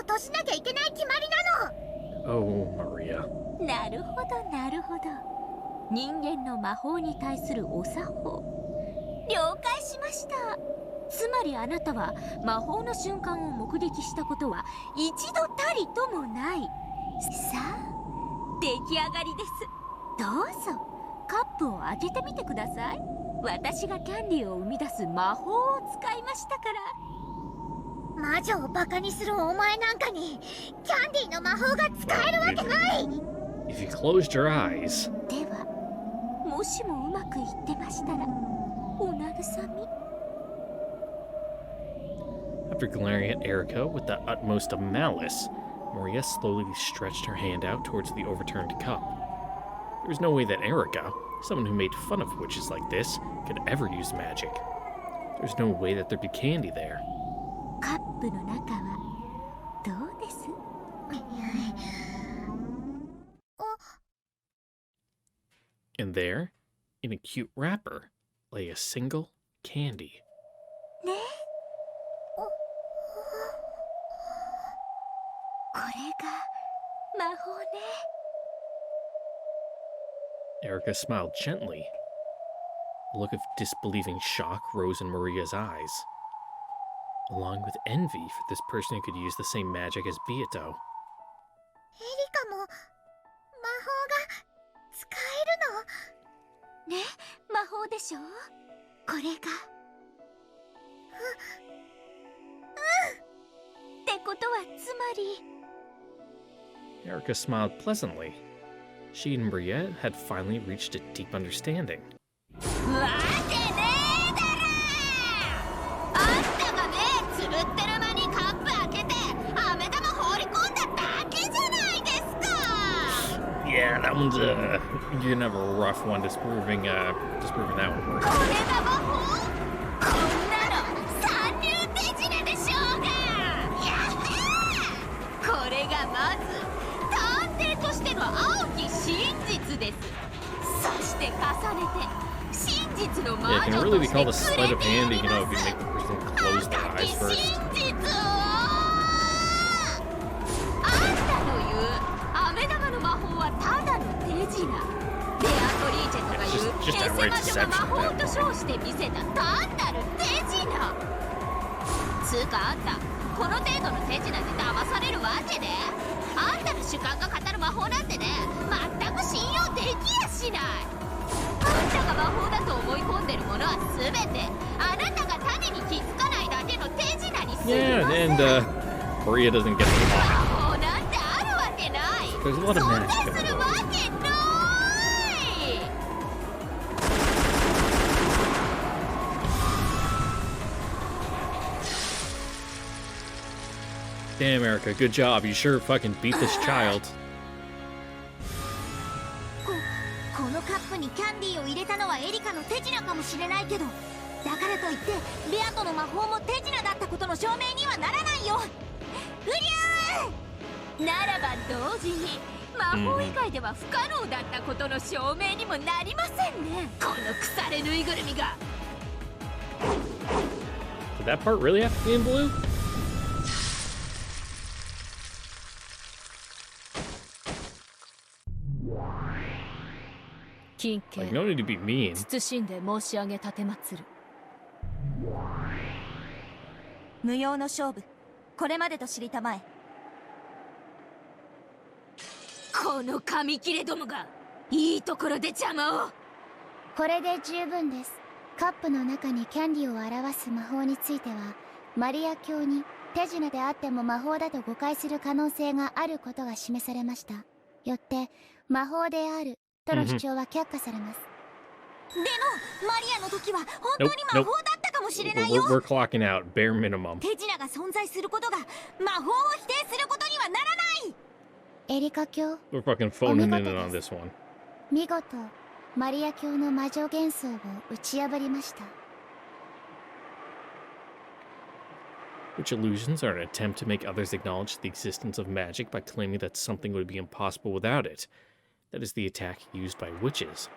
閉じなきゃいけない決まりなの。Oh, Maria. なるほどなるほど。人間の魔法に対するお作法、了解しました。つまりあなたは魔法の瞬間を目撃したことは一度たりともない。さあ出来上がりです。どうぞカップを開けてみてください。私がキャンディーを生み出す魔法を使いましたから。魔女をバカにするお前なんかにキャンディーの魔法が使えるわけない。 If you closed your eyes. ではもしもうまくいってましたらお慰み。After glaring at Erica with the utmost of malice, Maria slowly stretched her hand out towards the overturned cup. There was no way that Erica, someone who made fun of witches like this, could ever use magic. There's no way that there'd be candy there. カップの中はどうです？ And there, in a cute wrapper, lay a single candy. ね、これが魔法ね。 Erica smiled gently. A look of disbelieving shock rose in Maria's eyes, along with envy for this person who could use the same magic as Beato. エリカも魔法が使えるの？ね、魔法でしょ。これが。ってことはつまり。 Erica smiled pleasantly. She and Maria had finally reached a deep understanding. わけねえだろ！あんたが目つぶってる間にカップ開けて飴玉放り込んだだけじゃないですか。 Yeah, that one's you're gonna have a rough one disproving that one. これが魔法？こんなの三流手品でしょうが。やっこれがまず探偵としての青き真実です。そして重ねて真実の魔 Yeah, it 女 can と really be して called a く sleight れ of て hand, い you ま know, if す。 you make the person close their 赤き eyes 真 first. 実をあんたの言う飴玉の魔法はただの手品。ベアトリーチェとかいう Just エセ outright 魔女が deception 魔法と称して見せた単なる手品。つうかあんたこの程度の手品で騙されるわけで、あんたの主観が語る魔法なんてね全く信用できやしない。あんたが魔法だと思い込んでるものは全てあなたが種に気づかないだけの手品にする。 Yeah, and Maria doesn't get the 魔法なんてあるわけない。 There's a lot of 存 magic 在 in する the わ world. けない。 Damn, Erica, good job. You sure fucking beat this child. このカップにキャンディーを入れたのはエリカの手品かもしれないけど、だからといってベアとの魔法も手品だったことの証明にはならないよ。うりゃー！ならば同時に魔法以外では不可能だったことの証明にもなりませんね。この腐れぬいぐるみが。 Did that part really have to be in blue? 金 Like, 券 no need to be mean. 謹んで申し上げ立てまつる。無用の勝負、これまでと知りたまえ。この紙切れどもがいいところで邪魔を。これで十分です。カップの中にキャンディーを表す魔法についてはマリア教に手品であっても魔法だと誤解する可能性があることが示されました。よって魔法であるとの主張は却下されます。でもマリアの時は本当に魔法だったかもしれない We're, よ。 we're clocking out, bare minimum. 手品が存在することが魔法を否定することにはならない。エリカ教、 We're fucking phoning in on this one. 見事マリア教の魔女幻想を打ち破りました。Witch illusions are an attempt to make others acknowledge the existence of magic by claiming that something would be impossible without it. That is the attack used by witches.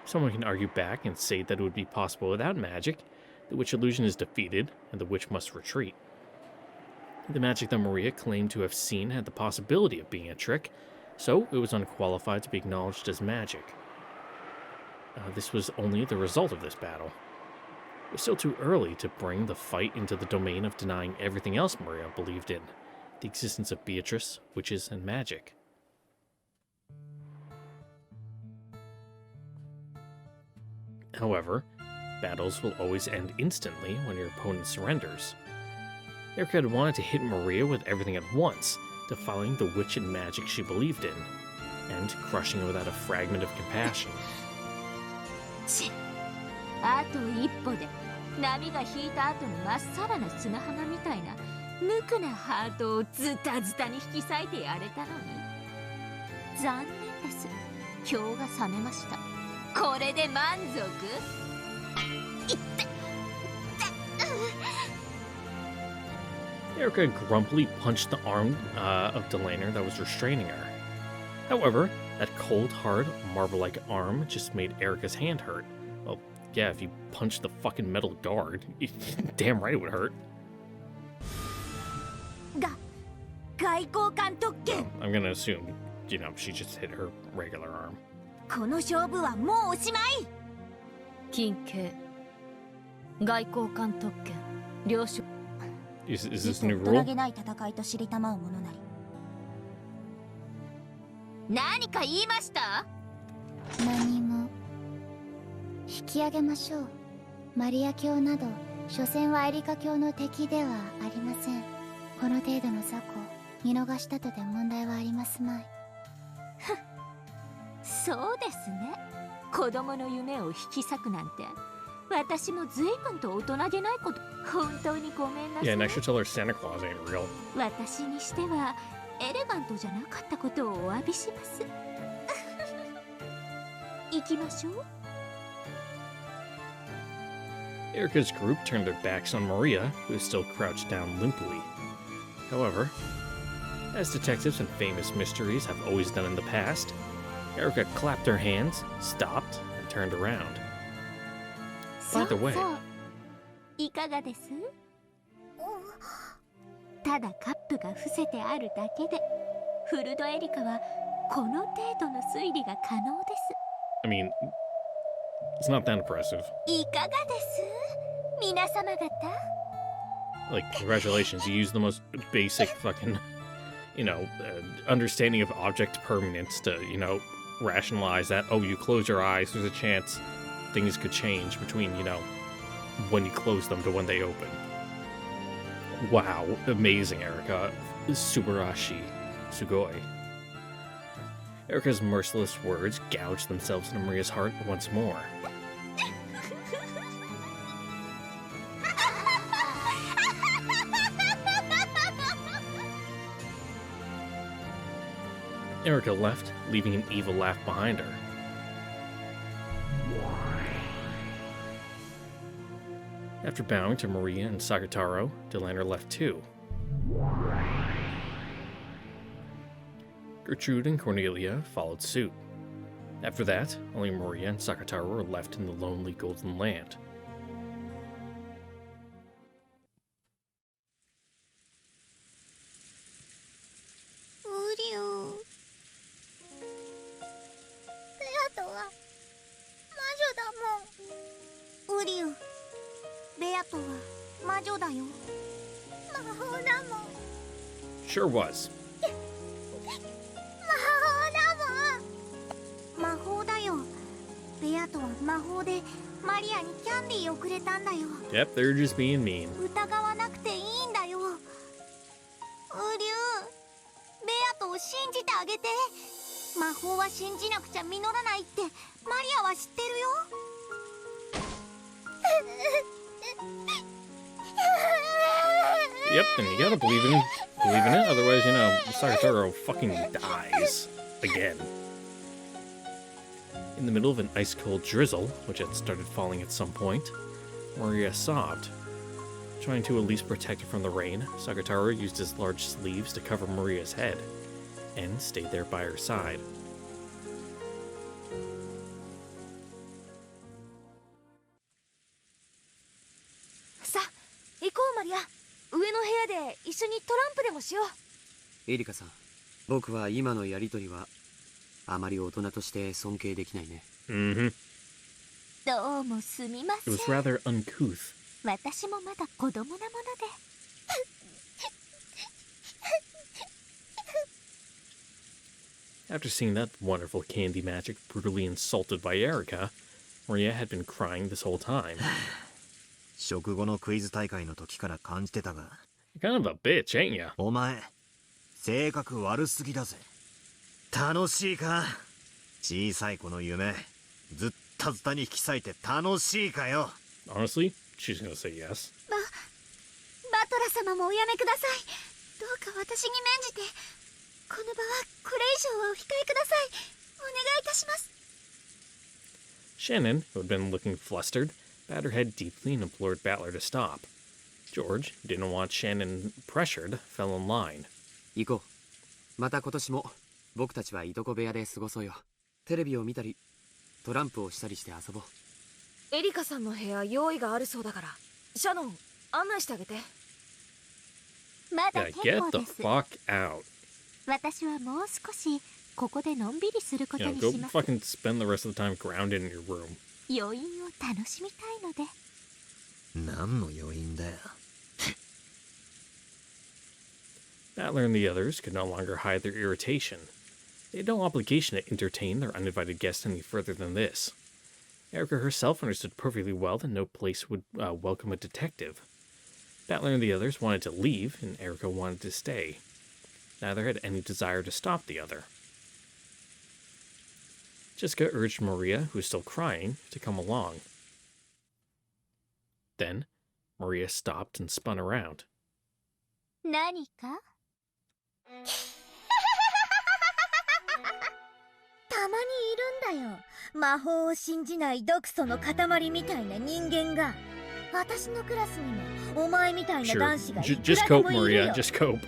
Someone can argue back and say that it would be possible without magic. The witch illusion is defeated, and the witch must retreat. The magic that Maria claimed to have seen had the possibility of being a trick, so it was unqualified to be acknowledged as magic. This was only the result of this battle. It was still too early to bring the fight into the domain of denying everything else Maria believed in, the existence of Beatrice, witches, and magic. However, battles will always end instantly when your opponent surrenders. Erica had wanted to hit Maria with everything at once, defying the witch and magic she believed in, and crushing her without a fragment of compassion. あと一歩で波が引いた後のまっさらな砂浜みたいな無垢なハートをズタズタに引き裂いてやれたのに残念です。今日が冷めました。これで満足？いって Erica grumpily punched the arm of Delaner that was restraining her. However, that cold, hard, marble-like arm just made Erica's hand hurt. Well, yeah, if you punched the fucking metal guard, damn right it would hurt. I'm gonna assume, you know, she just hit her regular arm. この勝負はもうおしまい。近景外交官特権領所 Is this a new 大人 rule? げない戦いと知りたまうものなり。何か言いました？何も。引き上げましょう。マリア教など所詮はエリカ教の敵ではありません。この程度の雑魚見逃したとて問題はありますまい。そうですね。子供の夢を引き裂くなんて私も随分と大人げないこと。本当にごめんなさい。 Yeah, next she'll tell her Santa Claus ain't real. 私にしてはエレガントじゃなかったことをお詫びします。行きましょう。 Erica's group turned their backs on Maria, who was still crouched down limply. However, as detectives and famous mysteries have always done in the past, Erica clapped her hands, stopped, and turned around. By the way, いかがです？ただカップが伏せてあるだけでフルドエリカはこの程度の推理が可能です。 I mean, it's not that impressive. いかがです？皆様方。 Like, congratulations, you used the most basic fucking, you know, understanding of object permanence to, you know, rationalize that, oh, you close your eyes, there's a chance things could change between, you know, when you close them to when they open. Wow, amazing, Erica. Subarashi. Sugoi. Erica's merciless words gouged themselves into Maria's heart once more. Erica left, leaving an evil laugh behind her. After bowing to Maria and Sakataro, Delaner left too. Gertrude and Cornelia followed suit. After that, only Maria and Sakataro were left in the lonely Golden Land. Sure was. 魔法だよ。ベアとは魔法でマリアにキャンディーをくれたんだよ。 Yep, they're just being mean. 疑わなくていいんだよ。ウリュウ、ベアとを信じてあげて。魔法は信じなくちゃ実らないってマリアは知ってるよ。Yep, and you gotta believe in it, otherwise, you know, Sakataro fucking dies. Again. In the middle of an ice-cold drizzle, which had started falling at some point, Maria sobbed. Trying to at least protect her from the rain, Sagataro used his large sleeves to cover Maria's head, and stayed there by her side. Sa, 行こうマリア。上の部屋で一緒にトランプでもしよう。エリカさん、僕は今のやりとりはあまり大人として尊敬できないね。Mm-hmm. どうもすみま It せん。 was rather uncouth. 私もまだ子供なもので。After seeing that wonderful candy magic brutally insulted by Erica, Maria had been crying this whole time. 食後のクイズ大会の時から感じてたが、 You're kind of a bitch, ain't ya? お前、性格悪すぎだぜ。楽しいか？小さい子の夢、ずったずたに引き裂いて楽しいかよ。 Honestly, she's gonna say yes. バトラ様もおやめください。どうか私に免じて、この場はこれ以上はお控えください。お願いいたします。 Shannon, who had been looking flustered, bowed her head deeply and implored Battler to stop. George, who didn't want Shannon pressured, fell in line. 行こう。また今年も僕たちはいとこ部屋で過ごそうよ。テレビを見たり、トランプをしたりして遊ぼう。エリカさんの部屋用意があるそうだから、シャノン案内してあげて。まだ Yeah, 結 get 構 the です。 fuck out. 私はもう少しここでのんびりすること You know, に go します。 fucking spend the rest of the time grounded in your room. 余韻を楽しみたいので。何の余韻だよ。Battler and the others could no longer hide their irritation. They had no obligation to entertain their uninvited guests any further than this. Erica herself understood perfectly well that no place would welcome a detective. Battler and the others wanted to leave, and Erica wanted to stay. Neither had any desire to stop the other. Jessica urged Maria, who was still crying, to come along. Then, Maria stopped and spun around. 何か？たまにいるんだよ。魔法を信じない毒素の塊みたいな人間が。私のクラスにもお前みたいな Sure, 男子がい just くら cope, でもいる Maria, よ。 just cope.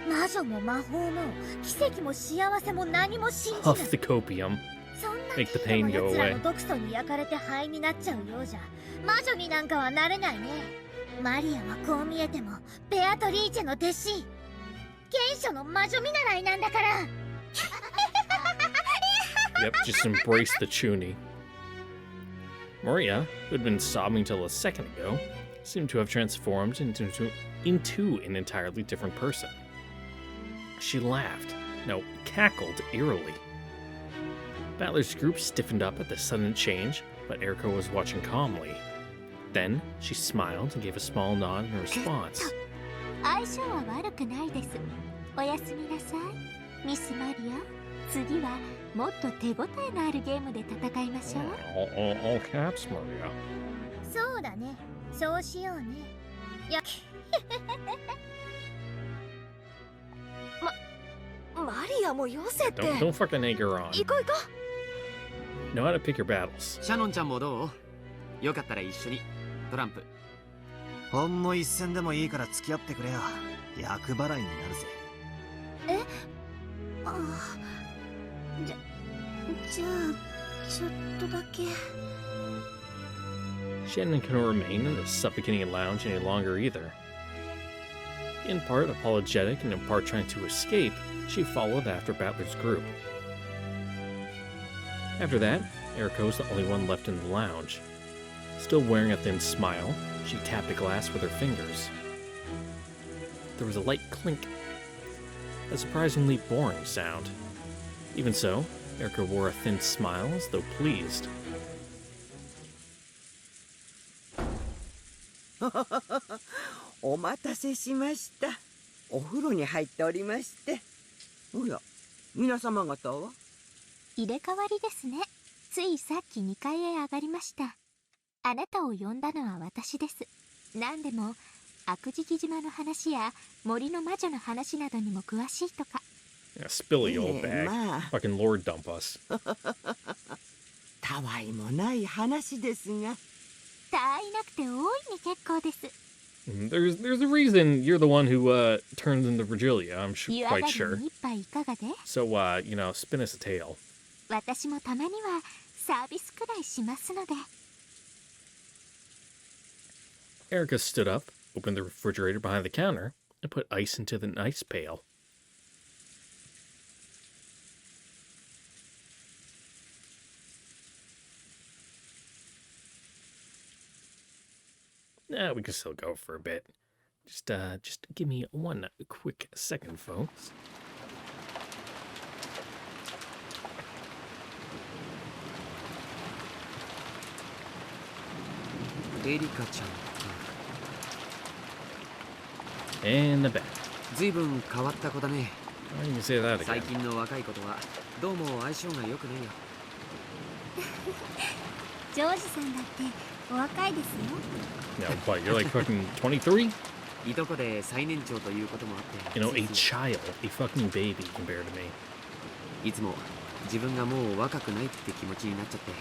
魔女も魔法も奇跡も幸せも何も信じない。 Huff the copium. そんな Make the で pain も go 奴ら away. の毒素に焼かれて灰になっちゃうようじゃ魔女になんかはなれないね。マリアはこう見えてもベアトリーチェの弟子。原初の魔女見習いなんだから。 Yep, just embrace the chuny. Maria, who had been sobbing till a second ago, seemed to have transformed into an entirely different person. She laughed, no, cackled eerily. Battler's group stiffened up at the sudden change, but Erica was watching calmly. Then, she smiled and gave a small nod in response. 相性は悪くないです。おやすみなさい、ミスマリア。次はもっと手応えのあるゲームで戦いましょう。All caps, Maria. そうだね。そうしようね。やマリアもよせって。 Don't fucking egg her on. 行こう行こ Know how to pick your battles. シャノンちゃんもどう？よかったら一緒にトランプ。ほんの一戦でもいいから付き合ってくれよ。厄払いになるぜ。ああ、じゃあちょっとだけ。 Shannon couldn't remain in the suffocating lounge any longer either. In part apologetic and in part trying to escape, she followed after Battler's group. After that, Erica was the only one left in the lounge. Still wearing a thin smile, she tapped a glass with her fingers. There was a light clink. A surprisingly boring sound. Even so, Erica wore a thin smile as though pleased. お待たせしました。お風呂に入っておりまして。おや、皆様方は？入れ替わりですね。ついさっき2階へ上がりました。あなたを呼んだのは私です。何でも悪事島の話や森の魔女の話などにも詳しいとか。 Yeah, spilly old bag. まあ、 Fucking Lord dump us. たわいもない話ですが。たわいなくて大いに結構です。There's a reason you're the one who turns into Virgilia, I'm quite 湯上がり sure. に一杯いかがで So, spin us a tale. 私もたまにはサービスくらいしますので。 Erica stood up, opened the refrigerator behind the counter, and put ice into the ice pail. We can still go for a bit. Just give me one quick second, folks. And the back. 随分変わった子だね。 Why do you say that 最 again? 近の若い子とはどうも相性が良くねえよ。ジョージさんだってお若いですよ。 No, what, you're like fucking 23? いとこで最年長ということもあって You know, a child, a fucking baby compared to me. いつも自分がもう若くないって気持ちになっちゃって。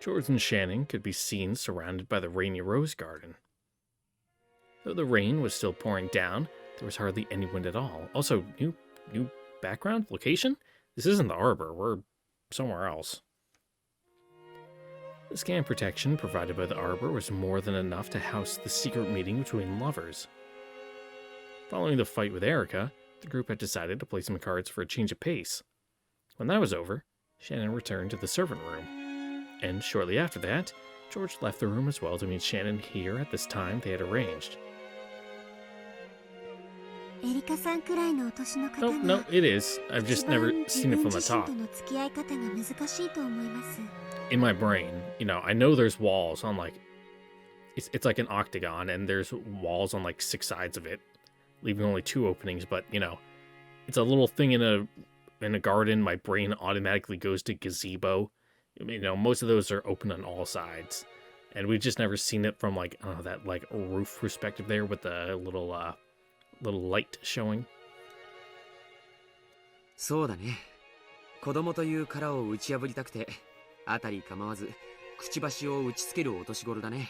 George and Shannon could be seen surrounded by the rainy rose garden. Though the rain was still pouring down, there was hardly any wind at all. Also, new background location? This isn't the arbor, we're somewhere else. The scan protection provided by the arbor was more than enough to house the secret meeting between lovers. Following the fight with Erica, the group had decided to play some cards for a change of pace. When that was over, Shannon returned to the servant room. And shortly after that, George left the room as well to meet Shannon here at this time they had arranged. エリカさんくらいのお年の方が No, it is. I've just never 一 seen 番 it from 自 the 分自身 top. との付き合い方が難しいと思います。 In my brain, I know there's walls on like it's like an octagon and there's walls on like 6 sides of it, leaving only 2 openings, but it's a little thing in a garden. My brain automatically goes to gazebo. Most of those are open on all sides. And we've just never seen it from like, I don't know, that like roof perspective there with the little light showing. そうだね。子供という殻を打ち破りたくて、あたり構わずくちばしを打ちつけるお年頃だね。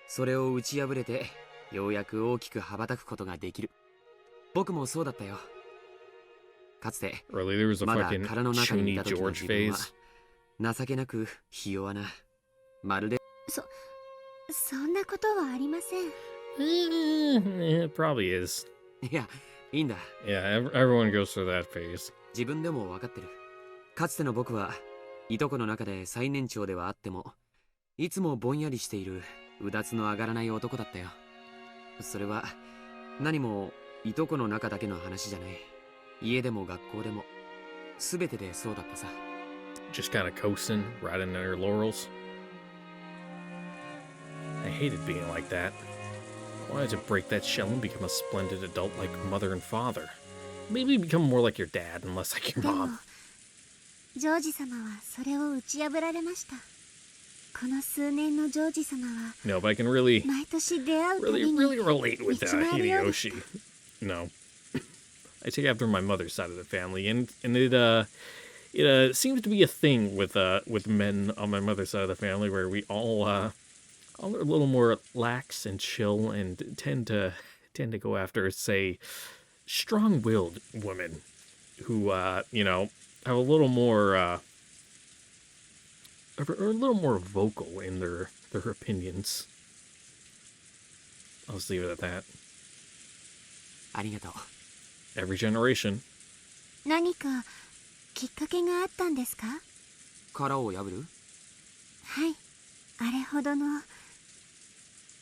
それを打ち破れて、ようやく大きく羽ばたくことができる。僕もそうだったよ。かつて、 Really, there was a まだ fucking 殻の中にい Chuny た時の George 自分は phase. 情けなくひ弱な。まるで。そんなことはありません。It probably is. いや、いいんだ。 Yeah, everyone goes through that phase. 自分でも分かってる。かつての僕はいとこの中で最年長ではあっても、いつもぼんやりしているうだつの上がらない男だったよ。それは何もいとこの中だけの話じゃない。家でも学校でも全てでそうだったさ。 Just kind of coasting, riding on her laurels. I hated being like that. I wanted to break that shell and become a splendid adult like mother and father. Maybe become more like your dad and less like your でも mom. ジョージ様はそれを打ち破られました。この数年のジョージ様は No, but I can really 毎年出会うたびに relate with 道のあるように Hideyoshi. No. I take after my mother's side of the family, and it seems to be a thing with men on my mother's side of the family where we all are a little more lax and chill and tend to go after, say, strong-willed women who have a little more are a little more vocal in their opinions. I'll just leave it at that. ありがとう。 Every generation. 何かきっかけがあったんですか？殻を破る？はい、あれほどの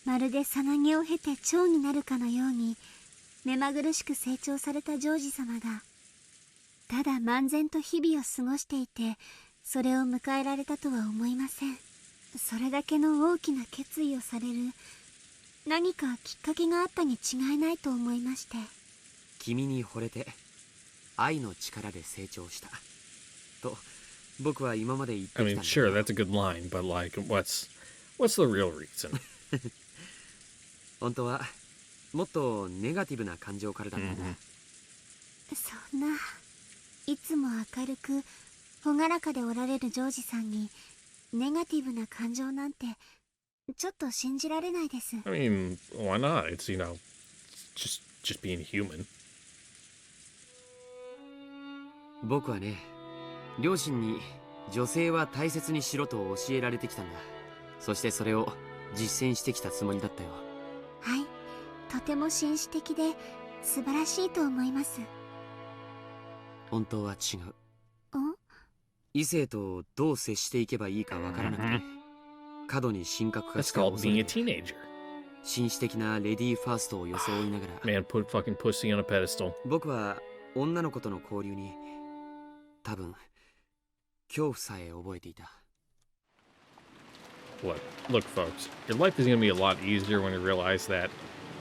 まるでさなぎを経て蝶になるかのように目まぐるしく成長されたジョージ様がただ漫然と日々を過ごしていてそれを迎えられたとは思いません。それだけの大きな決意をされる何かきっかけがあったに違いないと思いまして。君に惚れて愛の力で成長したと僕は今まで言ってきた I ん mean, だ。 sure, that's a good line, but like, what's the real reason? 本当はもっとネガティブな感情からだったんだ。そんないつも明るく朗らかでおられるジョージさんにネガティブな感情なんてちょっと信じられないです。 I mean, why not? It's, you know, just being human. 僕はね、両親に女性は大切にしろと教えられてきたんだ。そしてそれを実践してきたつもりだったよ。はい、とても紳士的で素晴らしいと思います。本当は違う。ん？異性とどう接していけばいいかわからなくて、過度に神格化 That's して恐 called れ being a て teenager. 紳士的なレディーファーストを装いながら Man, put fucking pussy on a pedestal. 僕は女の子との交流に多分恐怖さえ覚えていた。 Look, folks, your life is going to be a lot easier when you realize that,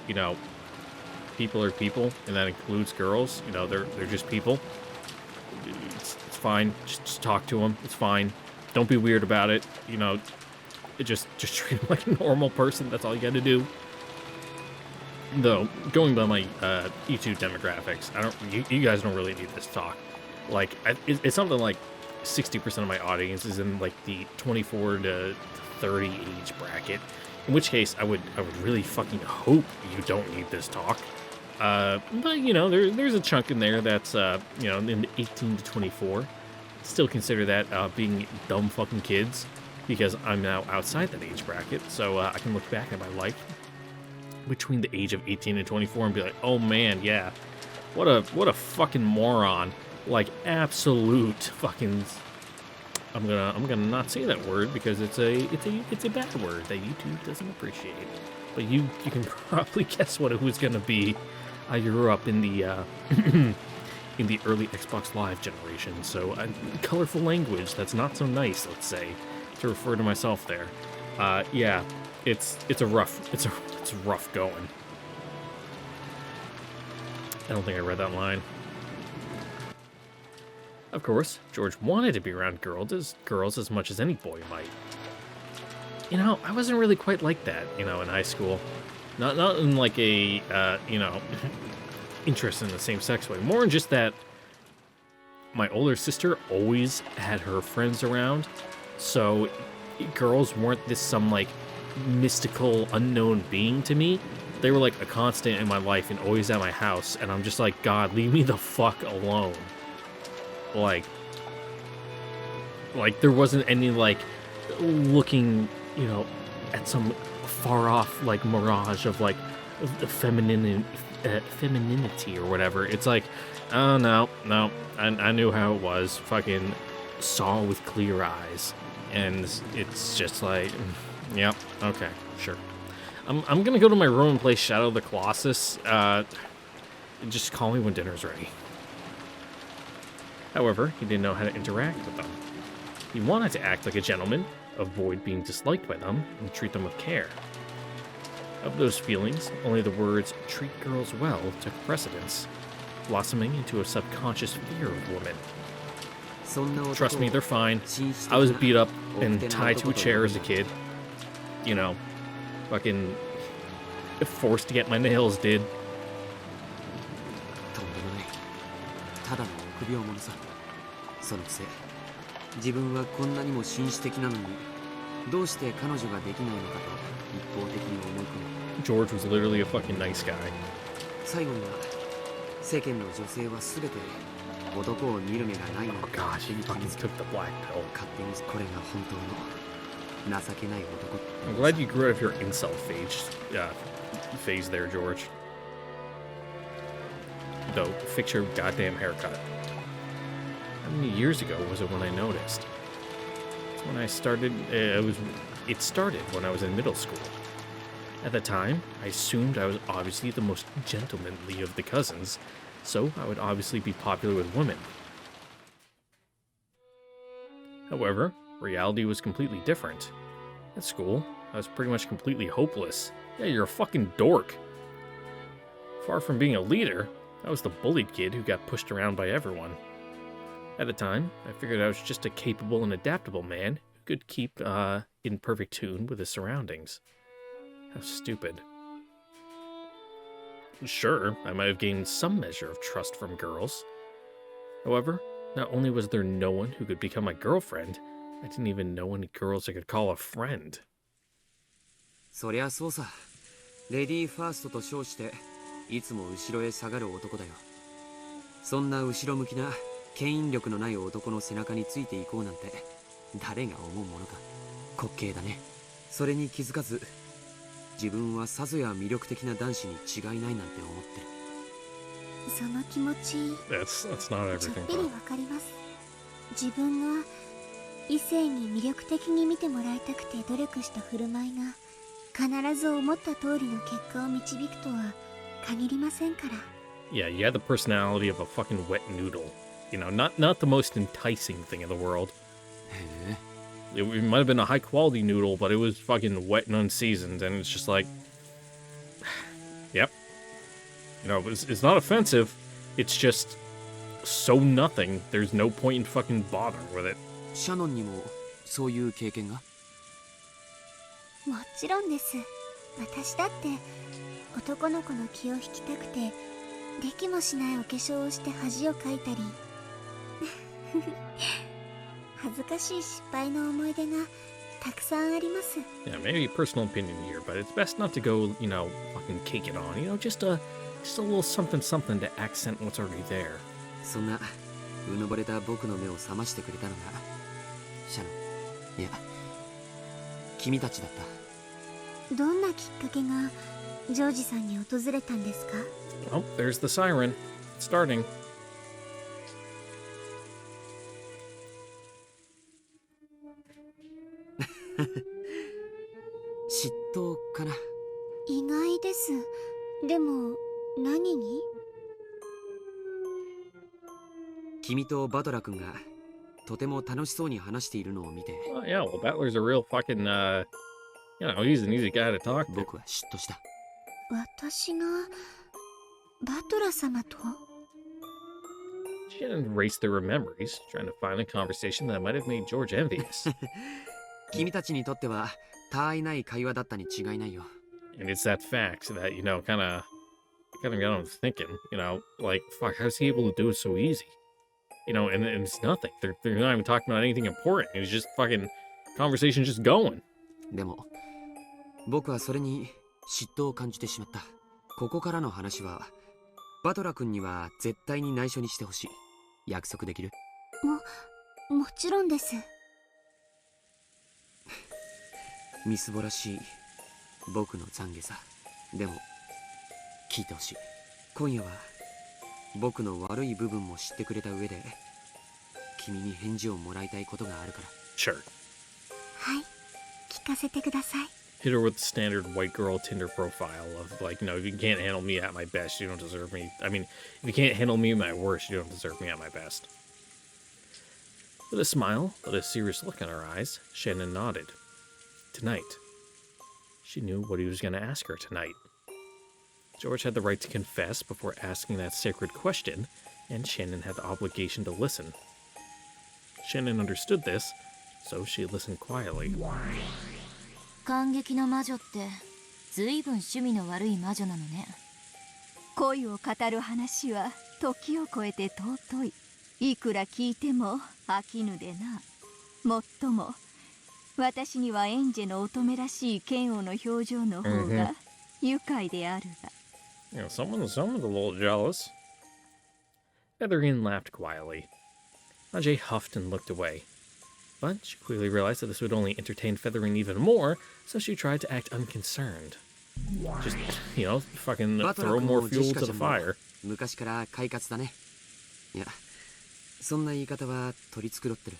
you know, people are people, and that includes girls. You know, they're just people. It's fine. Just talk to them. It's fine. Don't be weird about it. You know, just treat them like a normal person. That's all you got to do. Though, going by my YouTube demographics, you guys don't really need this talk. Like, it's something like 60% of my audience is in like the 24 to 30 age bracket. In which case, I would really fucking hope you don't need this talk. But you know, there's a chunk in there that's you know, in the 18 to 24. Still consider that being dumb fucking kids, because I'm now outside that age bracket. So I can look back at my life between the age of 18 and 24 and be like, oh man, yeah, what a fucking moron. Like, absolute fucking. I'm gonna not say that word because it's a bad word that YouTube doesn't appreciate. But you can probably guess what it was gonna be. I grew up in the in the early Xbox Live generation, so colorful language that's not so nice, let's say, to refer to myself there. Yeah, it's rough going. I don't think I read that line. Of course, George wanted to be around girls as much as any boy might. You know, I wasn't really quite like that, you know, in high school. Not in like a, you know, interest in the same-sex way. More in just that my older sister always had her friends around, so girls weren't some, like, mystical, unknown being to me. They were, like, a constant in my life and always at my house, and I'm just like, God, leave me the fuck alone. Like, there wasn't any, like, looking, you know, at some far-off, like, mirage of, like, femininity or whatever. It's like, oh, no, I knew how it was. Fucking saw with clear eyes. And it's just like, yep, okay, sure. I'm gonna go to my room and play Shadow of the Colossus. Just call me when dinner's ready. However, he didn't know how to interact with them. He wanted to act like a gentleman, avoid being disliked by them, and treat them with care. Of those feelings, only the words, treat girls well, took precedence, blossoming into a subconscious fear of women. Trust me, they're fine. I was beat up and tied to a chair as a kid. You know, fucking forced to get my nails did. そのくせ自分はこんなにも紳士的なのにどうして彼女ができないのかと一方的に思い込む。 George was literally a fucking nice guy. 最後には世間の女性は全て男を見る目がないなんて Oh gosh, he fucking took the black pill. 勝手にこれが本当の情けない男って。 I'm glad you grew out of your incel phase there, George. Though, fix your goddamn haircut. How many years ago was it when I noticed? It's when I started. It started when I was in middle school. At the time, I assumed I was obviously the most gentlemanly of the cousins, so I would obviously be popular with women. However, reality was completely different. At school, I was pretty much completely hopeless. Yeah, you're a fucking dork. Far from being a leader, I was the bullied kid who got pushed around by everyone. At the time, I figured I was just a capable and adaptable man who could keep in perfect tune with his surroundings. How stupid. Sure, I might have gained some measure of trust from girls. However, Not only was there no one who could become my girlfriend, I didn't even know any girls I could call a friend. そりゃそうさ。レディーファーストと称していつも後ろへ下がる男だよ。そんな後ろ向きな牽引力のない男の背中についていこうなんて誰が思うものか。滑稽だね。それに気づかず自分はさぞや魅力的な男子に違いないなんて思ってる。その気持ち That's not ちょっ everything. ぴりわかります。自分が異性に魅力的に見てもらいたくて努力した振る舞いが必ず思った通りの結果を導くとは限りませんから。 Yeah, you had the personality of a fucking wet noodle. You know, not the most enticing thing in the world. へえ。 It might have been a high quality noodle, but it was fucking wet and unseasoned, and it's just like, yep. You know, it's not offensive. It's just so nothing. There's no point in fucking bothering with it. シャノンにもそういう経験が？もちろんです。私だって男の子の気を引きたくてできもしないお化粧をして恥をかいたり恥ずかしい失敗の思い出がたくさんあります。 Yeah, maybe personal opinion here, but it's best not to go, you know, fucking cake it on. You know, just a little something something to accent what's already there. そんなうぬぼれた僕の目を覚ましてくれたのがシャノン、いや君たちだった。どんなきっかけがジョージさんに訪れたんですか？ Oh, there's the siren. It's starting. 嫉妬かな。意外です。でも何に？君とバトラ君がとても楽しそうに話しているのを見て Oh, yeah, well, Battler's a real fucking, you know, he's an easy guy to talk to. 僕は嫉妬した。私がバトラ様と？ She had erased their memories, trying to find a conversation that might have made George envious. 君たちにとっては他愛ない会話だったに違いないよ。 And it's that fact that, you know, kind of got him thinking, you know, like, fuck, how's he able to do it so easy? You know, and it's nothing. They're not even talking about anything important. It's just fucking conversation just going. でも僕はそれに嫉妬を感じてしまった。ここからの話はバトラ君には絶対に内緒にしてほしい。約束できる？もちろんです。みすぼらしい僕の懺悔さ。でも聞いてほしい。今夜は僕の悪い部分も知ってくれた上で君に返事をもらいたいことがあるから。 Sure. はい、聞かせてください。 Hit her with the standard white girl Tinder profile of, like, you know, if you can't handle me at my best, you don't deserve me. I mean, if you can't handle me at my worst, you don't deserve me at my best. With a smile, but a serious look in her eyes, Shannon nodded. Tonight. She knew what he was going to ask her tonight. George had the right to confess before asking that sacred question, and Shannon had the obligation to listen. Shannon understood this, so she listened quietly. 感激の魔女って随分趣味の悪い魔女なのね。恋を語る話は時を超えて尊い。いくら聞いても飽きぬでな。もっとも私にはエンジェの乙女らしい嫌悪の表情の方が愉快であるが。You know, someone's a little jealous. Featherin laughed quietly. Ajay huffed and looked away. But she quickly realized that this would only entertain Featherin even more, so she tried to act unconcerned. Just, you know, fucking throw more fuel to the fire. 昔から快活だね。いや、そんな言い方は取り繕ってる。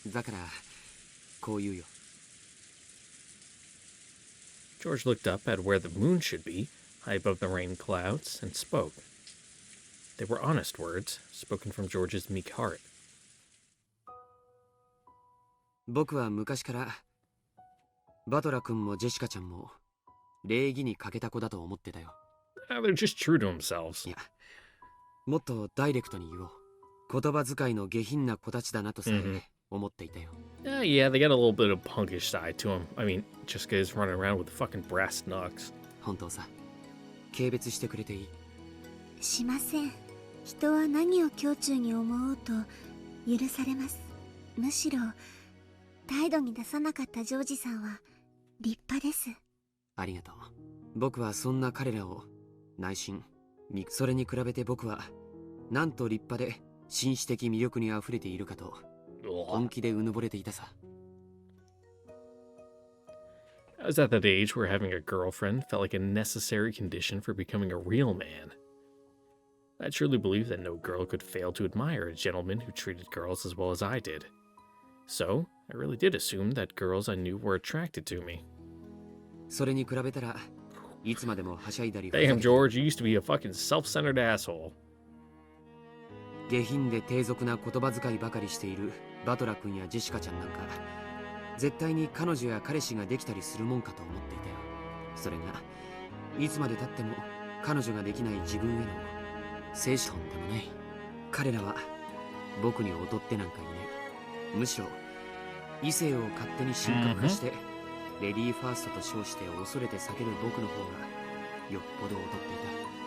だからこう言うよ。 George looked up at where the moon should be, high above the rain clouds, and spoke. They were honest words, spoken from George's meek heart. 僕は昔からバトラ君もジェシカちゃんも礼儀に欠けた子だと思ってたよ。They're just true to themselves. いや、もっとダイレクトに言おう。言葉遣いの下品な子たちだなとさえ思っていたよ。Yeah, they got a little bit of punkish side to them. I mean, Jessica is running around with fucking brass knucks. 本当さ、軽蔑してくれていい？しません。人は何を胸中に思おうと許されます。むしろ態度に出さなかったジョージさんは立派です。ありがとう。僕はそんな彼らを内心それに比べて僕はなんと立派で紳士的魅力にあふれているかと本気でうぬぼれていたさ。I was at that age where having a girlfriend felt like a necessary condition for becoming a real man. I truly believed that no girl could fail to admire a gentleman who treated girls as well as I did. So, I really did assume that girls I knew were attracted to me. それに比べたらいつまでもはしゃいだり Damn, George, you used to be a fucking self-centered asshole. 下品で低俗な言葉遣いばかりしているバトラ君やジェシカちゃんなんか絶対に彼女や彼氏ができたりするもんかと思っていたよ。それがいつまで経っても彼女ができない自分への精神でもない。彼らは僕に劣ってなんかいない。むしろ異性を勝手に神格化して、レディーファーストと称して恐れて避ける僕の方がよっぽど劣って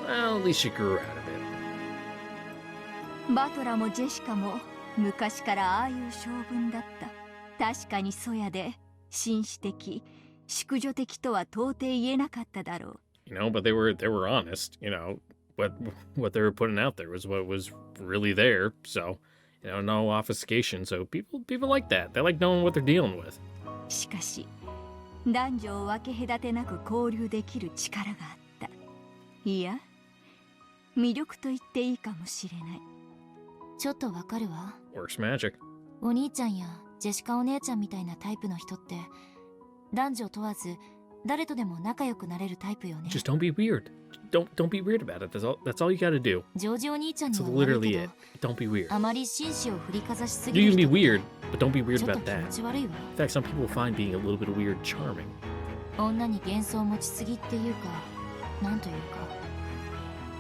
いた。Well, at least you grew out of it. バトラもジェシカも昔からああいう性分だった。確かにそやで紳士的、淑女的とは到底言えなかっただろう。You know, but they were honest, you know. What they were putting out there was what was really there. So, you know, no obfuscation. So people like that. They like knowing what they're dealing with. しかし、男女を分け隔てなく交流できる力があった。いや、魅力と言っていいかもしれない。ちょっとわかるわ。Works magic. お兄ちゃんやジェシカお姉ちゃんみたいなタイプの人って男女問わず誰とでも仲良くなれるタイプよね。 Just don't be weird. Don't be weird about it. That's all you gotta do. ジョージお兄ちゃんに That's は悪い literally け it. ど、 Don't be weird. あまり紳士を振りかざしすぎ You る can 人 be って weird, but don't be weird ちょっと about 気持 that. ち悪いわ。 In fact, some people find being a little bit weird charming. 女に幻想を持ちすぎっていうか、なんというか。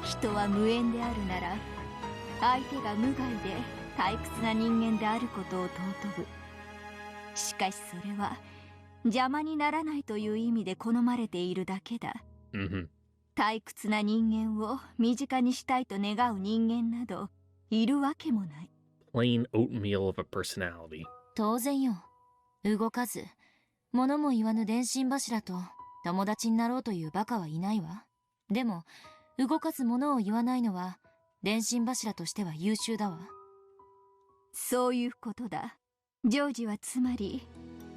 人は無縁であるなら、相手が無害で退屈な人間であることを尊ぶ。しかしそれは邪魔にならないという意味で好まれているだけだ。Mm-hmm. 退屈な人間を身近にしたいと願う人間などいるわけもない。Plain oatmeal of a personality. 当然よ。動かず、物も言わぬ電信柱と友達になろうというバカはいないわ。でも、動かず物を言わないのは電信柱としては優秀だわ。そういうことだ。ジョージはつまり、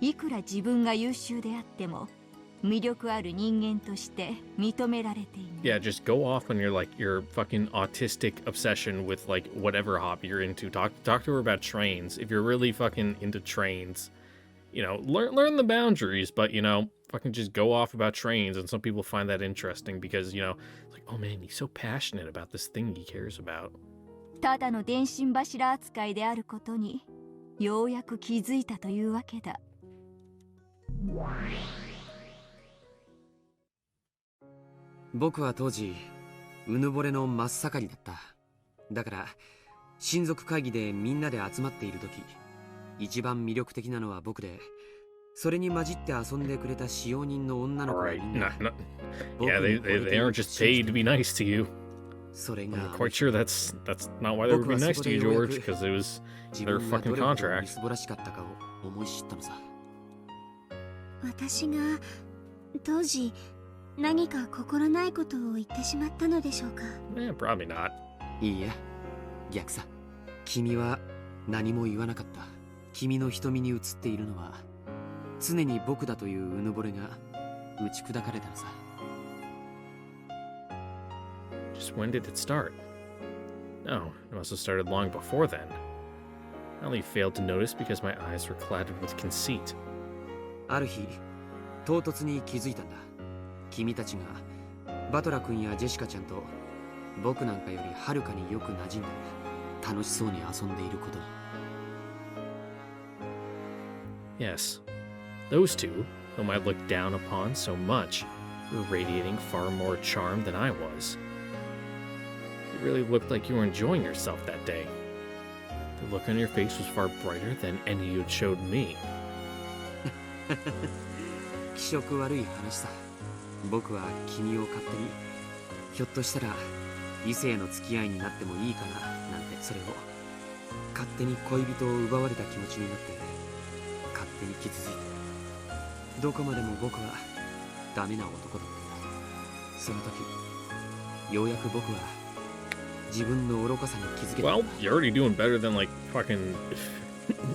いくら自分が優秀であっても、魅力ある人間として認められていない。Yeah, just go off on your fucking autistic obsession with like whatever hobby you're into. Talk to her about trains. If you're really fucking into trains, you know, learn the boundaries, but you know, fucking just go off about trains. And some people find that interesting because, you know, it's like, oh man, he's so passionate about this thing he cares about. ただの電信柱扱いであることにようやく気づいたというわけだ。僕は当時うぬぼれの真っ盛りだった。だから親族会議でみんなで集まっている時、一番魅力的なのは僕で、それに混じって遊んでくれた使用人の女の子はみんな Yeah, they aren't just paid to be nice to you. それが I'm quite sure that's not why they would be nice to you, George, because it was 自 their 分が fucking どれほどみ contract. すぼらしかったかを思い知ったのさ。私が当時何か心ないことを言ってしまったのでしょうか。Eh, probably not. いいや、逆さ。君は何も言わなかった。君の瞳に映っているのは常に僕だといううぬぼれが打ち砕かれたのさ。Just when did it start? No, it must have started long before then. I only failed to notice because my eyes were clouded with conceit. ある日、唐突に気づいたんだ。君たちがバトラ君やジェシカちゃんと僕なんかよりはるかによく馴染んで楽しそうに遊んでいることに。Yes, those two, whom I looked down upon so much, were radiating far more charm than I was. It really looked like you were enjoying yourself that day. The look on your face was far brighter than any you had showed me. 気色悪い話さ。僕は君を勝手に、ひょっとしたら異性の付き合いになってもいいかななんてそれを勝手に恋人を奪われた気持ちになって勝手に傷ついて、どこまでも僕はダメな男だった。その時ようやく僕は自分の愚かさに気づけた。 Well, you're already doing better than like fucking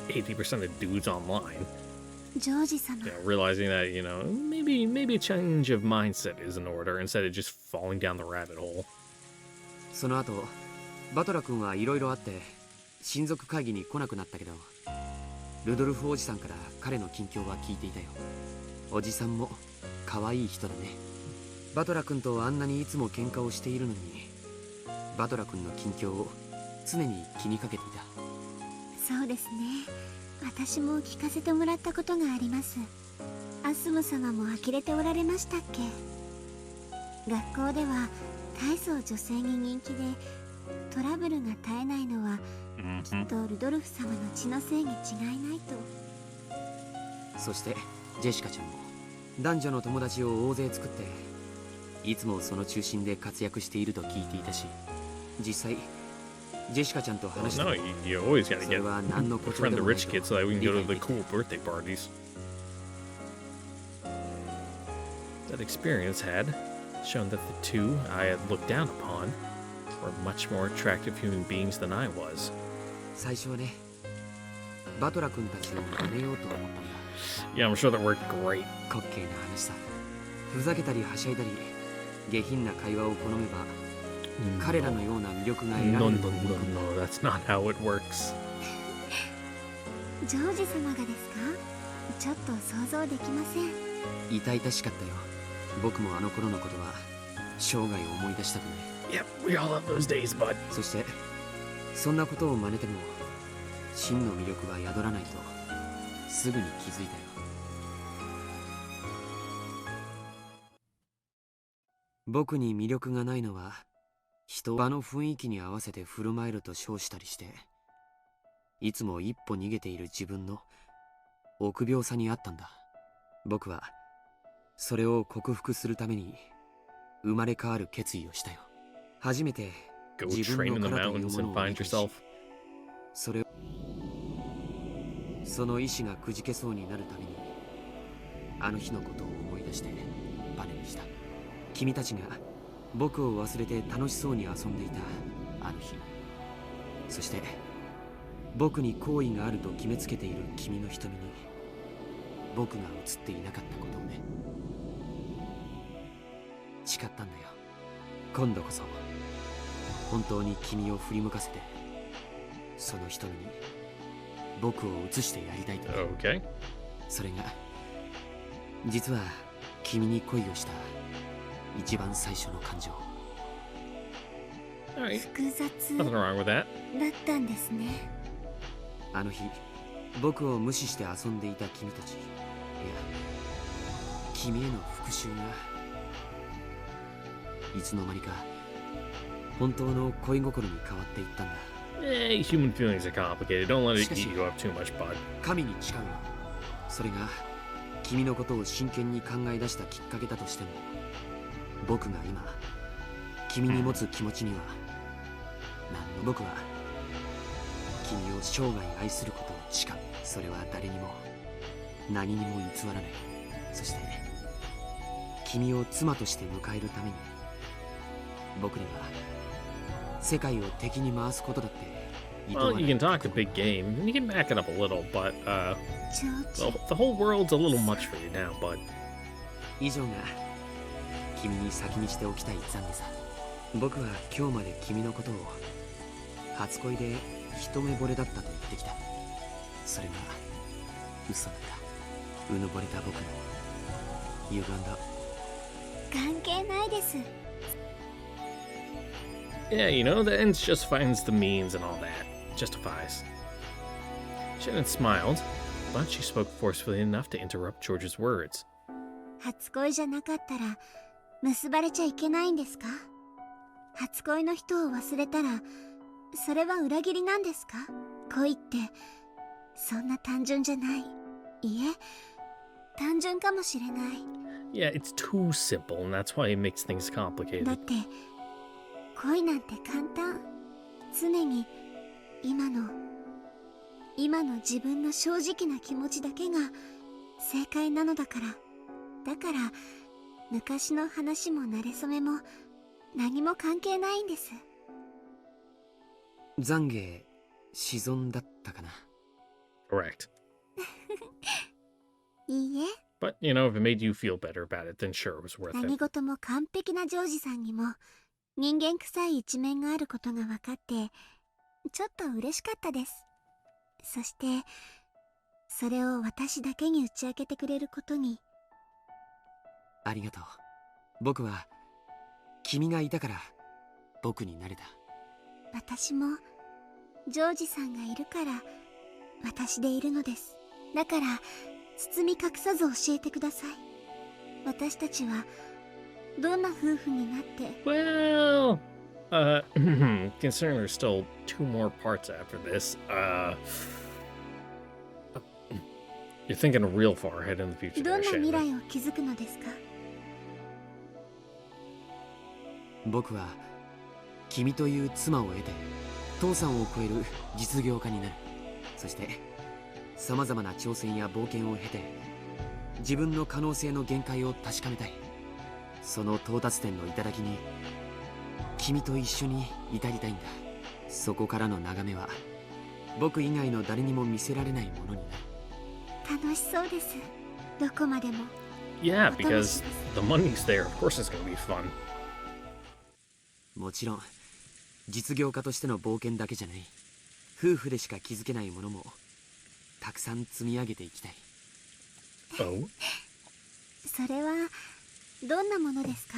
80% of dudes online. ジョージ様、 You know, realizing that, you know, maybe a change of mindset is in order instead of just falling down the rabbit hole. その後バトラ君はいろいろあって親族会議に来なくなったけど、ルドルフおじさんから彼の近況は聞いていたよ。おじさんも可愛い人だね。バトラ君とあんなにいつも喧嘩をしているのに、バトラ君の近況を常に気にかけていた。そうですね。私も聞かせてもらったことがあります。アスム様も呆れておられましたっけ。学校では大層女性に人気でトラブルが絶えないのはきっとルドルフ様の血のせいに違いないと。そしてジェシカちゃんも男女の友達を大勢作っていつもその中心で活躍していると聞いていたし、実際ジェシカちゃんと話した No, you always gotta それ get は何の誇張 befriend で the もない rich と kids so that we can go to 理 the 解でき cool birthday parties. That experience had shown that the two I had looked down upon were much more attractive human beings than I was. 最初はね、バトラ君たちを真似ようと思ったんだ。 Yeah, I'm sure that worked great. 滑稽な話さ。ふざけたりはしゃいだり下品な会話を好めば彼らのような魅力が得ら No, れ no, ると思う。 no, no, that's not how it works. ジョージ様がですか。ちょっと想像できません。痛々しかったよ。僕もあの頃のことは生涯思い出したくない。 Yep, we all have those days, bud. そしてそんなことを真似ても真の魅力は宿らないとすぐに気づいたよ。僕に魅力がないのは人場の雰囲気に合わせて振る舞えると称したりして、いつも一歩逃げている自分の臆病さにあったんだ。僕はそれを克服するために生まれ変わる決意をしたよ。初めて Go 自 train 分 in の the 殻という mountains もの and を find 理解し yourself. その意志がくじけそうになるたびにあの日のことを思い出してバネにした。君たちが僕を忘れて楽しそうに遊んでいたあの日、そして僕に好意があると決めつけている君の瞳に僕が映っていなかったことをね。誓ったんだよ。今度こそ本当に君を振り向かせてその瞳に僕を映してやりたいと。 Okay. それが実は君に恋をした一番最初の感情。 All right. 複雑 Nothing だ wrong with that. ったんですね。あの日僕を無視して遊んでいた君たち、いや君への復讐がいつの間にか本当の恋心に変わっていったんだ。 Eh, human feelings are complicated. Don't let it eat you up too much, bud. 神に誓うの。それが君のことを真剣に考え出したきっかけだとしても、僕が今君に持つ気持ちには僕は君を生涯愛することを誓う。それは誰にも何にも偽らない。そして君を妻として迎えるために僕には世界を敵に回すことだって厭わ Well, ない。 you can talk a big game, and you can back it up a little, but ジョージ the whole world's a little much for you now, bud. 以上が君に先にしておきたい懺悔さ。僕は今日まで君のことを初恋で一目惚れだったと言ってきた。それが嘘なんだ。うぬぼれた僕の歪んだ。関係ないです。 Yeah, you know, the ends justifies the means and all that. Justifies. Shannon smiled, but she spoke forcefully enough to interrupt George's words. 初恋じゃなかったら結ばれちゃいけないんですか。初恋の人を忘れたらそれは裏切りなんですか。恋ってそんな単純じゃない。いえ、単純かもしれない。 Yeah, it's too simple, and that's why it makes things だ complicated. って恋なんて簡単。常に今の自分の正直な気持ちだけが正解なのだから。だから昔の話も馴れ初めも何も関係ないんです。懺悔沈んだったかな。 Correct. いいえ、 But, you know, if it made you feel better about it, then sure, it was worth 何 it. 事も完璧なジョージさんにも人間臭い一面があることが分かってちょっと嬉しかったです。そしてそれを私だけに打ち明けてくれることに。ありがとう。僕は君がいたから僕になれた。私もジョージさんがいるから私でいるのです。だから包み隠さず教えてください。私たちはどんな夫婦になって。 Well, considering there's still 2 more parts after this, you're thinking real far ahead in the future どん there, な未 Shannon. 来を築くのですか？僕は君という妻を得て父さんを超える実業家になる。そして様々な挑戦や冒険を経て自分の可能性の限界を確かめたい。その到達点の頂に君と一緒に至りたいんだ。そこからの眺めは僕以外の誰にも見せられないものになる。楽しそうです。どこまでも。 Yeah, because the money's there. Of course it's going to be fun. もちろん実業家としての冒険だけじゃない。夫婦でしか築けないものもたくさん積み上げていきたい。 Oh? それはどんなものですか？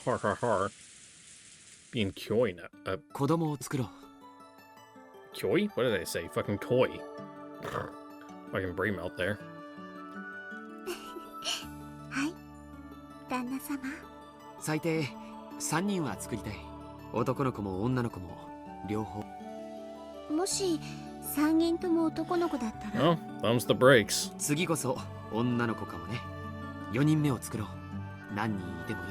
Har har har. Being koi now. 子供を作ろう。 Koi? What did I say? Fucking koi. Fucking brain melt there. はい、旦那様。最低3人は作りたい。男の子も女の子も両方。もし3人とも男の子だったら。 Oh, thumbs the brakes. 次こそ女の子かもね。4人目を作ろう。何人いてもいい。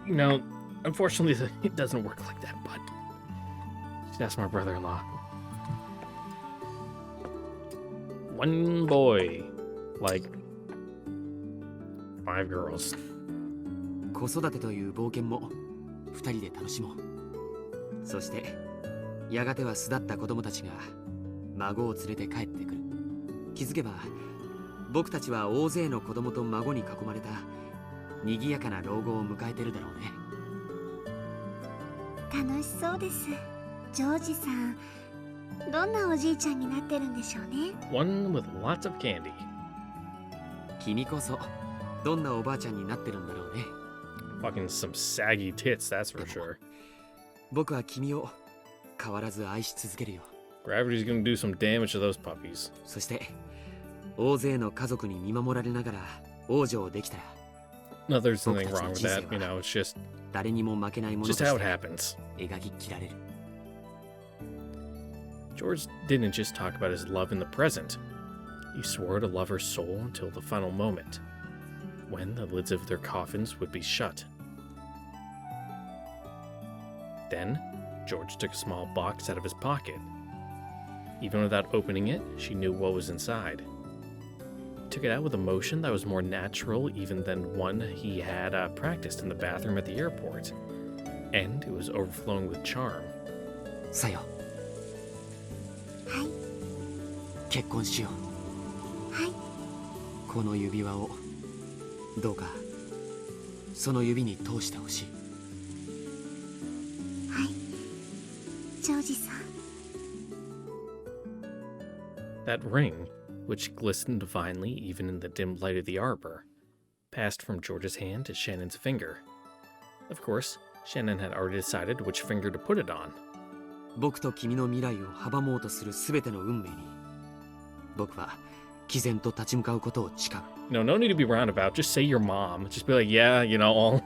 You know, unfortunately, it doesn't work like that, but that's my brother-in-law. One boy, like 5 girls. 子育てという冒険も2人で楽しもう。そしてやがては巣立った子供たちが孫を連れて帰ってくる。気づけば僕たちは大勢の子供と孫に囲まれた賑やかな老後を迎えてるだろうね。楽しそうです。ジョージさん、どんなおじいちゃんになってるんでしょうね。 One with lots of candy. 君こそどんなおばあちゃんになってるんだろうね。 Fucking some saggy tits, that's for sure. 僕は君を変わらず愛し続けるよ。 Gravity's gonna do some damage to those puppies. そして大勢の家族に見守られながら王女をできたら No, there's nothing wrong with that. You know, it's just 誰にも負けないものと just し how it て happens. 描き切られる。 George didn't just talk about his love in the present. He swore to love her soul until the final moment, when the lids of their coffins would be shut. Then, George took a small box out of his pocket. Even without opening it, she knew what was inside. He took it out with a motion that was more natural even than one he had practiced in the bathroom at the airport. And it was overflowing with charm. さよ。はい、結婚しよう。はい。この指輪をどうかその指に通してほしい。はい、ジョージさん。 That ring, which glistened divinely even in the dim light of the arbor, passed from George's hand to Shannon's finger. Of course, Shannon had already decided which finger to put it on. 僕と君の未来を阻もうとする全ての運命に僕は毅然と立ち向かうことを誓う。 No need to be roundabout. Just say your mom. Just be like, yeah, you know,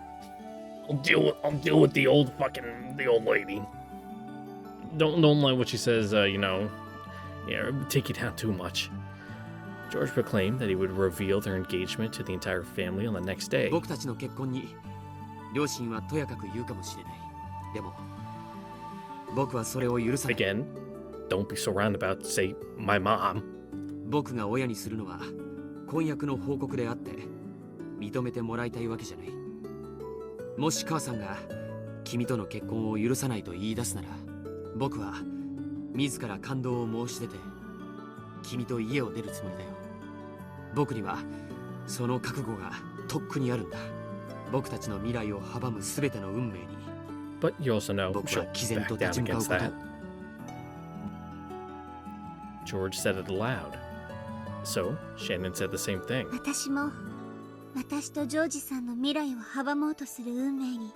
I'll deal with the old lady. Don't let what she says, take you down too much. George proclaimed that he would reveal their engagement to the entire family on the next day. 僕たちの結婚に両親はとやかく言うかもしれない。でも僕はそれを許さない。 Again, don't be so roundabout to say my mom. 僕が親にするのは婚約の報告であって認めてもらいたいわけじゃない。もし母さんが君との結婚を許さないと言い出すなら、僕は自ら感動を申し出て君と家を出るつもりだよ。僕にはその覚悟がとっくにあるんだ。僕たちの未来を阻む全ての運命に But you also know 僕 she'll は毅然と back 立 down ち向かう against こと that. George said it aloud. So, Shannon said the same thing. 私も私とジョージさんの未来を阻もうとする運命に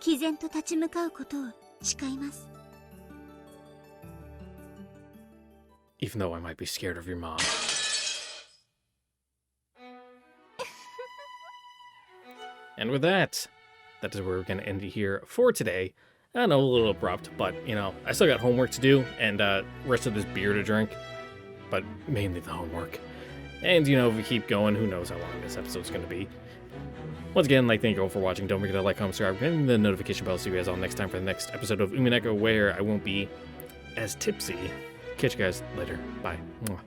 毅然と立ち向かうことを誓います。 Even though I might be scared of your mom. And with that, that is where we're going to end it here for today. I know, a little abrupt, but, you know, I still got homework to do and rest of this beer to drink. But mainly the homework. And, you know, if we keep going, who knows how long this episode's going to be. Once again, thank you all for watching. Don't forget to like, comment, subscribe, and the notification bell to see you guys all next time for the next episode of Umineko, where I won't be as tipsy. Catch you guys later. Bye. Mwah.